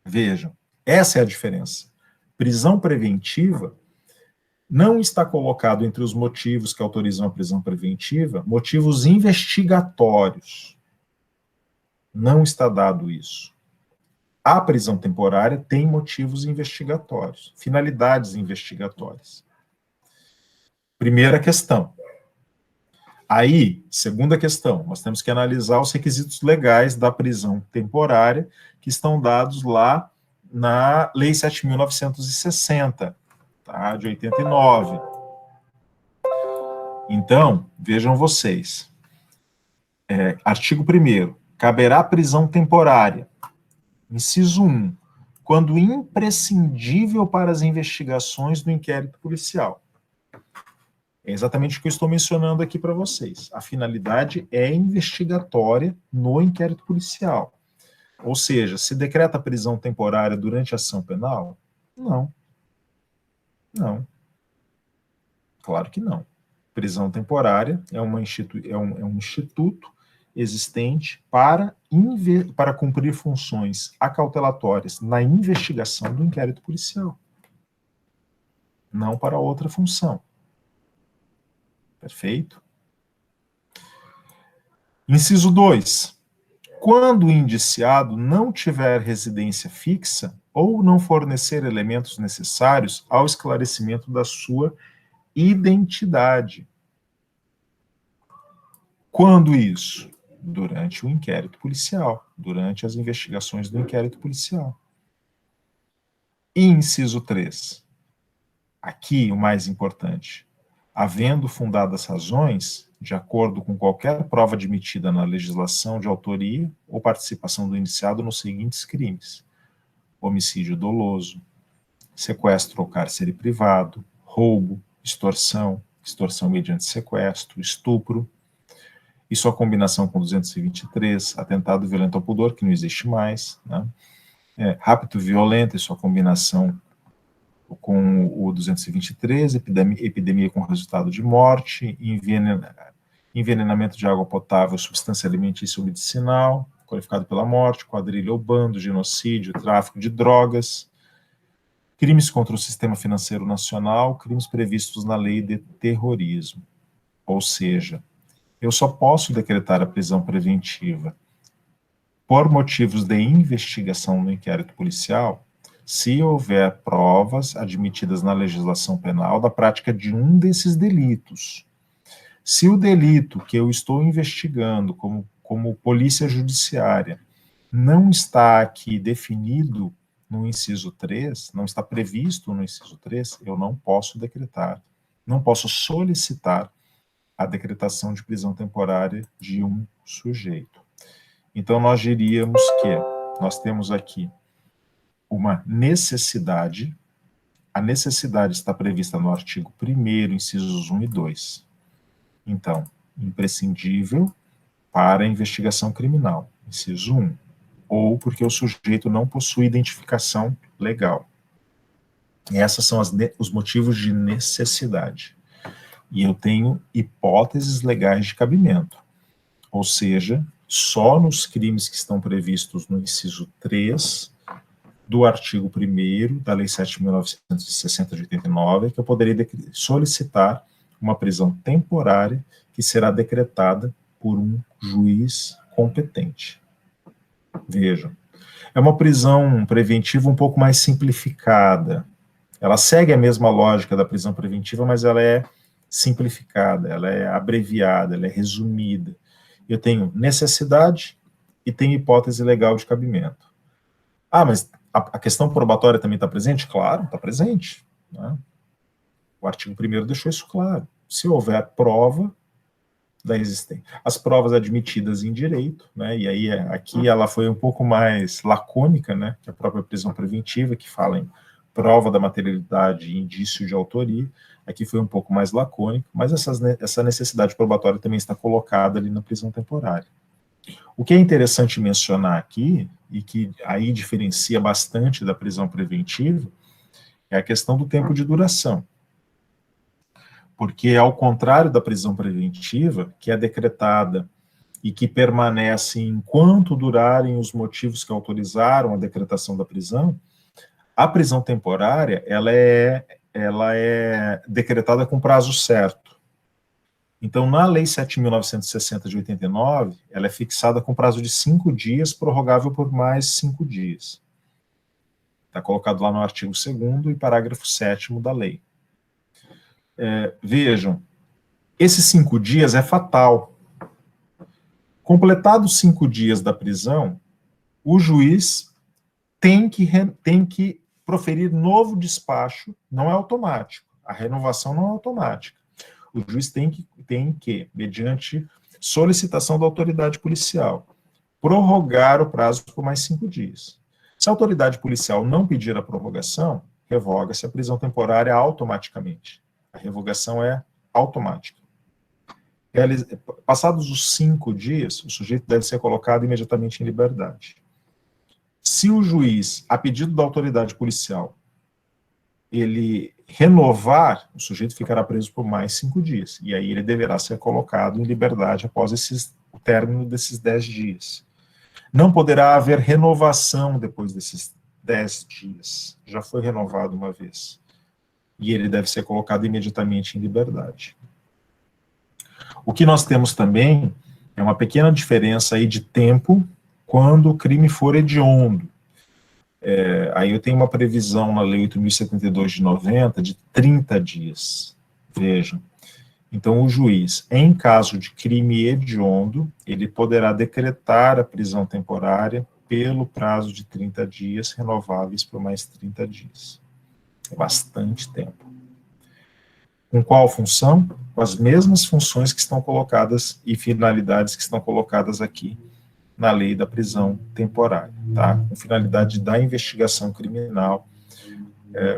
Vejam, essa é a diferença. Prisão preventiva não está colocado entre os motivos que autorizam a prisão preventiva, motivos investigatórios. Não está dado isso. A prisão temporária tem motivos investigatórios, finalidades investigatórias. Primeira questão. Aí, segunda questão, nós temos que analisar os requisitos legais da prisão temporária que estão dados lá na Lei 7.960, tá, de 89. Então, vejam vocês. Artigo 1º. Caberá prisão temporária. Inciso 1. Quando imprescindível para as investigações do inquérito policial. É exatamente o que eu estou mencionando aqui para vocês. A finalidade é investigatória no inquérito policial. Ou seja, se decreta prisão temporária durante a ação penal? Não. Não. Claro que não. Prisão temporária é um instituto existente para cumprir funções acautelatórias na investigação do inquérito policial. Não para outra função. Perfeito? Inciso 2. Quando o indiciado não tiver residência fixa ou não fornecer elementos necessários ao esclarecimento da sua identidade. Quando isso? Durante o inquérito policial, durante as investigações do inquérito policial. Inciso 3. Aqui o mais importante. Havendo fundadas razões, de acordo com qualquer prova admitida na legislação de autoria ou participação do indiciado nos seguintes crimes: homicídio doloso, sequestro ou cárcere privado, roubo, extorsão mediante sequestro, estupro, e sua combinação com 223, atentado violento ao pudor, que não existe mais, né? Rapto violento e sua combinação com o 223, epidemia com resultado de morte, envenenamento de água potável, substância alimentícia ou medicinal, qualificado pela morte, quadrilha ou bando, genocídio, tráfico de drogas, crimes contra o sistema financeiro nacional, crimes previstos na lei de terrorismo. Ou seja, eu só posso decretar a prisão preventiva por motivos de investigação no inquérito policial se houver provas admitidas na legislação penal da prática de um desses delitos. Se o delito que eu estou investigando como polícia judiciária não está aqui definido no inciso 3, não está previsto no inciso 3, eu não posso decretar, não posso solicitar a decretação de prisão temporária de um sujeito. Então, nós diríamos que nós temos aqui uma necessidade, a necessidade está prevista no artigo 1º, incisos 1 e 2. Então, imprescindível para a investigação criminal, inciso 1, ou porque o sujeito não possui identificação legal. E esses são os motivos de necessidade. e eu tenho hipóteses legais de cabimento, ou seja, só nos crimes que estão previstos no inciso 3 do artigo 1º da Lei 7.960 de 89, que eu poderia solicitar uma prisão temporária que será decretada por um juiz competente. Vejam, é uma prisão preventiva um pouco mais simplificada. Ela segue a mesma lógica da prisão preventiva, mas ela é simplificada, ela é abreviada, ela é resumida. Eu tenho necessidade e tenho hipótese legal de cabimento. Ah, mas a questão probatória também está presente? Claro, está presente, né? O artigo 1º deixou isso claro. Se houver prova da existência, as provas admitidas em direito, né? E aí aqui ela foi um pouco mais lacônica, né? Que a própria prisão preventiva, que fala em prova da materialidade e indício de autoria, aqui foi um pouco mais lacônico, mas essa necessidade probatória também está colocada ali na prisão temporária. O que é interessante mencionar aqui, e que aí diferencia bastante da prisão preventiva, é a questão do tempo de duração. Porque, ao contrário da prisão preventiva, que é decretada e que permanece enquanto durarem os motivos que autorizaram a decretação da prisão, a prisão temporária, ela é decretada com prazo certo. Então, na Lei 7.960 de 89, ela é fixada com prazo de 5 dias, prorrogável por mais 5 dias. Está colocado lá no artigo 2º e parágrafo 7º da lei. Vejam, esses 5 dias é fatal. Completados 5 dias da prisão, o juiz tem que proferir novo despacho, não é automático. A renovação não é automática. O juiz tem que, mediante solicitação da autoridade policial, prorrogar o prazo por mais 5 dias. Se a autoridade policial não pedir a prorrogação, revoga-se a prisão temporária automaticamente. A revogação é automática. Passados os 5 dias, o sujeito deve ser colocado imediatamente em liberdade. Se o juiz, a pedido da autoridade policial, ele renovar, o sujeito ficará preso por mais 5 dias, e aí ele deverá ser colocado em liberdade após o término desses 10 dias. Não poderá haver renovação depois desses 10 dias, já foi renovado uma vez, e ele deve ser colocado imediatamente em liberdade. O que nós temos também é uma pequena diferença aí de tempo quando o crime for hediondo. Aí eu tenho uma previsão na Lei 8.072 de 90 de 30 dias. Vejam. Então, o juiz, em caso de crime hediondo, ele poderá decretar a prisão temporária pelo prazo de 30 dias, renováveis por mais 30 dias. É bastante tempo. Com qual função? Com as mesmas funções que estão colocadas e finalidades que estão colocadas aqui na lei da prisão temporária, tá? Com finalidade da investigação criminal,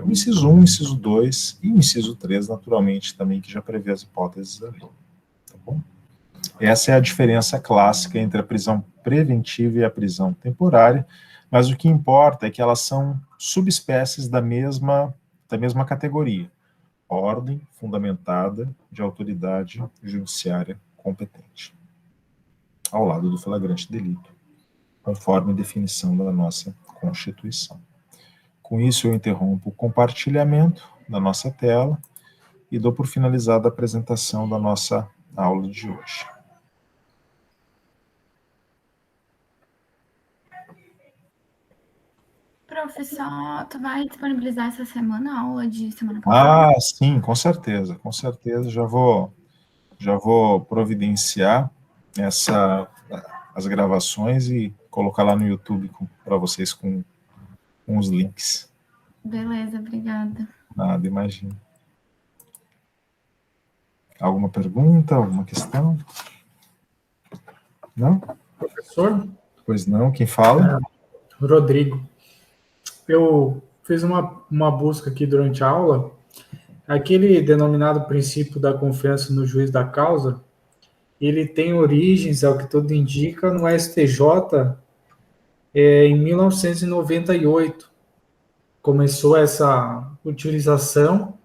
o inciso 1, o inciso 2 e o inciso 3, naturalmente, também, que já prevê as hipóteses da lei, tá bom? Essa é a diferença clássica entre a prisão preventiva e a prisão temporária, mas o que importa é que elas são subespécies da mesma categoria, ordem fundamentada de autoridade judiciária competente, ao lado do flagrante delito, conforme a definição da nossa Constituição. Com isso, eu interrompo o compartilhamento da nossa tela e dou por finalizada a apresentação da nossa aula de hoje. Professor, tu vai disponibilizar essa semana a aula de semana passada? Ah, sim, com certeza, já vou providenciar as gravações e colocar lá no YouTube para vocês com os links. Beleza, obrigada. Nada, imagina. Alguma pergunta, alguma questão? Não? Professor? Pois não, quem fala? Rodrigo. Eu fiz uma busca aqui durante a aula, aquele denominado princípio da confiança no juiz da causa, ele tem origens, ao que tudo indica, no STJ em 1998. Começou essa utilização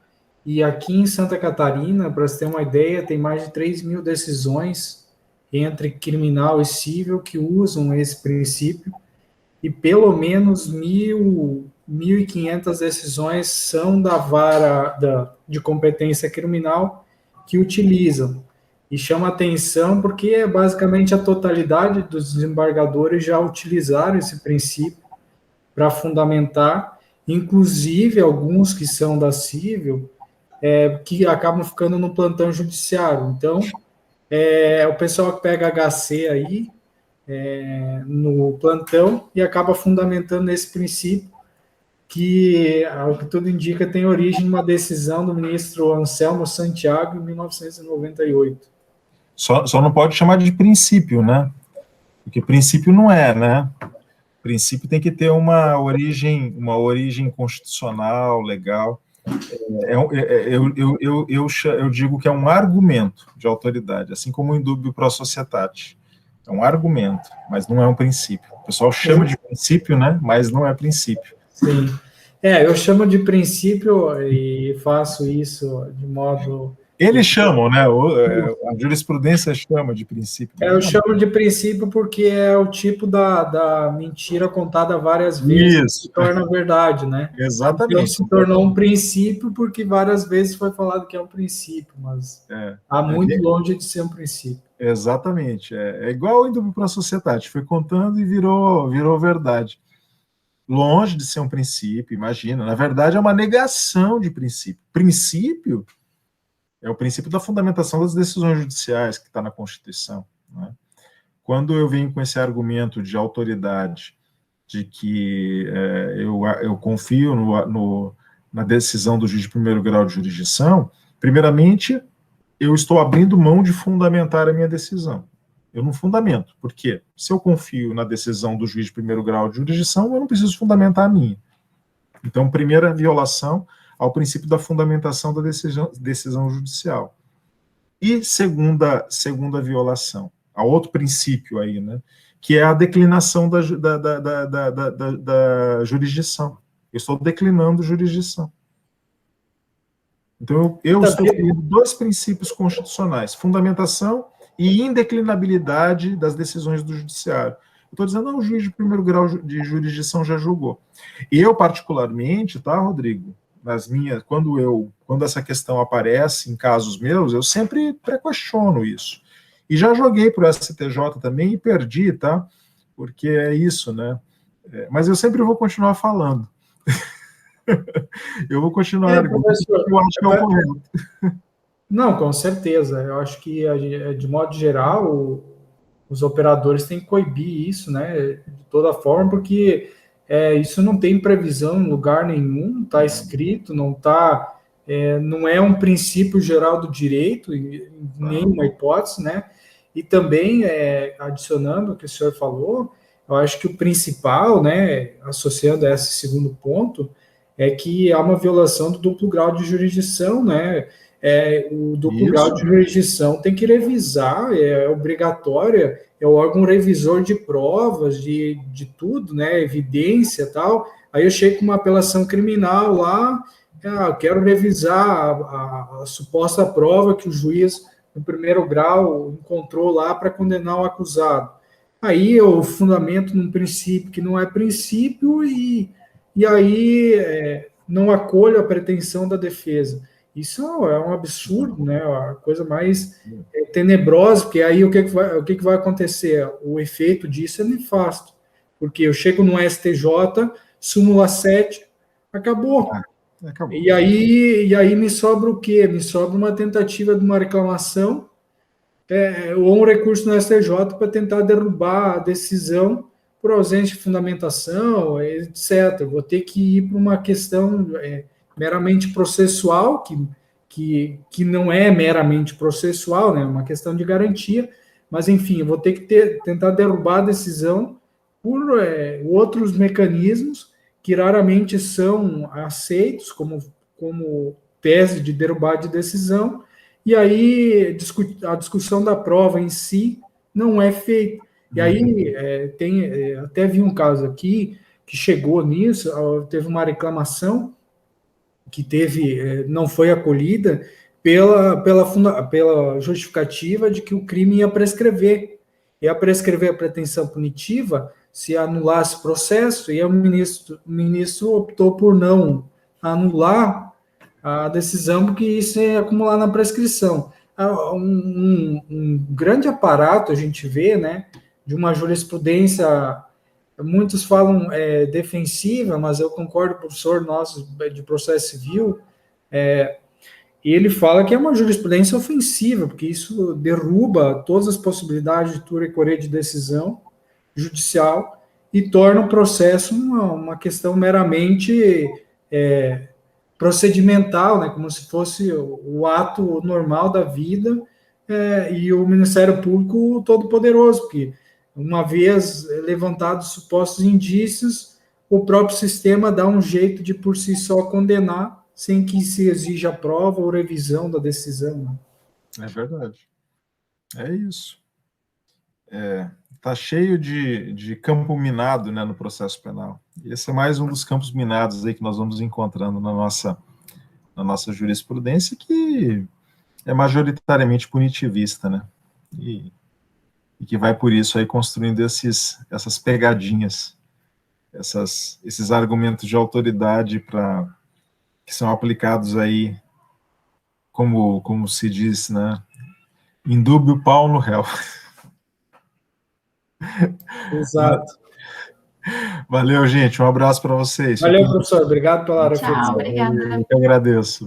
E aqui em Santa Catarina, para você ter uma ideia, tem mais de 3.000 decisões entre criminal e civil que usam esse princípio, e pelo menos 1.500 decisões são da vara de competência criminal que utilizam. E chama atenção porque basicamente a totalidade dos desembargadores já utilizaram esse princípio para fundamentar, inclusive alguns que são da civil, que acabam ficando no plantão judiciário. Então, o pessoal que pega HC aí no plantão e acaba fundamentando esse princípio que, ao que tudo indica, tem origem em uma decisão do ministro Anselmo Santiago em 1998. Só não pode chamar de princípio, né? Porque princípio não é, né? Princípio tem que ter uma origem constitucional, legal. Eu digo que é um argumento de autoridade, assim como o indúbio pro societate. É um argumento, mas não é um princípio. O pessoal chama de princípio, né? Mas não é princípio. Sim. Eu chamo de princípio e faço isso de modo... Eles chamam, né? A jurisprudência chama de princípio. Eu chamo de princípio porque é o tipo da mentira contada várias vezes que se torna verdade, né? Exatamente. Então se tornou um princípio porque várias vezes foi falado que é um princípio, mas está muito longe de ser um princípio. Exatamente. É igual o indúbio pro societate. Foi contando e virou verdade. Longe de ser um princípio, imagina. Na verdade, é uma negação de princípio. Princípio é o princípio da fundamentação das decisões judiciais que está na Constituição, né? Quando eu venho com esse argumento de autoridade, de que eu confio na decisão do juiz de primeiro grau de jurisdição, primeiramente, eu estou abrindo mão de fundamentar a minha decisão. Eu não fundamento. Por quê? Se eu confio na decisão do juiz de primeiro grau de jurisdição, eu não preciso fundamentar a minha. Então, primeira violação ao princípio da fundamentação da decisão judicial. E segunda violação, a outro princípio aí, né, que é a declinação da jurisdição. Eu estou declinando jurisdição. Então, eu estou tendo dois princípios constitucionais, fundamentação e indeclinabilidade das decisões do judiciário. Estou dizendo, não, o juiz de primeiro grau de jurisdição já julgou. Eu, particularmente, tá, Rodrigo, quando essa questão aparece em casos meus, eu sempre questiono isso. E já joguei para o STJ também e perdi, tá? Porque é isso, né? Mas eu sempre vou continuar falando. Eu vou continuar argumentando, eu acho que é o correto. Não, com certeza. Eu acho que, de modo geral, os operadores têm que coibir isso, né? De toda forma, porque isso não tem previsão em lugar nenhum, não está escrito, não é um princípio geral do direito, em nenhuma hipótese, né? E também, adicionando o que o senhor falou, eu acho que o principal, né, associando a esse segundo ponto, é que há uma violação do duplo grau de jurisdição, né? O duplo grau de jurisdição tem que revisar, é obrigatória, é o órgão revisor de provas, de tudo, né? Evidência e tal. Aí eu chego com uma apelação criminal lá, eu quero revisar a suposta prova que o juiz no primeiro grau encontrou lá para condenar o acusado. Aí eu fundamento num princípio que não é princípio e aí não acolho a pretensão da defesa. Isso é um absurdo, né? A coisa mais tenebrosa, porque aí o que vai acontecer? O efeito disso é nefasto, porque eu chego no STJ, súmula 7, acabou. Acabou. E aí me sobra o quê? Me sobra uma tentativa de uma reclamação ou um recurso no STJ para tentar derrubar a decisão por ausência de fundamentação, etc. Vou ter que ir para uma questão meramente processual, que não é meramente processual, né? Uma questão de garantia, mas, enfim, eu vou ter que tentar derrubar a decisão por outros mecanismos que raramente são aceitos como tese de derrubar de decisão, e aí a discussão da prova em si não é feita. E aí até vi um caso aqui que chegou nisso, teve uma reclamação que não foi acolhida pela justificativa de que o crime ia prescrever. Ia prescrever a pretensão punitiva se anulasse o processo, e o ministro optou por não anular a decisão, porque isso ia acumular na prescrição. Um grande aparato a gente vê, né, de uma jurisprudência, muitos falam defensiva, mas eu concordo com o professor nosso de processo civil, e ele fala que é uma jurisprudência ofensiva, porque isso derruba todas as possibilidades de tura e correr de decisão judicial e torna o processo uma questão meramente procedimental, né, como se fosse o ato normal da vida, e o Ministério Público todo-poderoso, porque uma vez levantados supostos indícios, o próprio sistema dá um jeito de por si só condenar, sem que se exija prova ou revisão da decisão. É verdade. É isso. Tá cheio de campo minado, né, no processo penal. Esse é mais um dos campos minados aí que nós vamos encontrando na nossa jurisprudência, que é majoritariamente punitivista, né? E que vai por isso aí construindo essas pegadinhas, esses argumentos de autoridade que são aplicados aí, como se diz, né? Indúbio pau no réu. Exato. Valeu, gente. Um abraço para vocês. Valeu, professor. Obrigado pela reflexão. Tchau, obrigada. Eu que agradeço.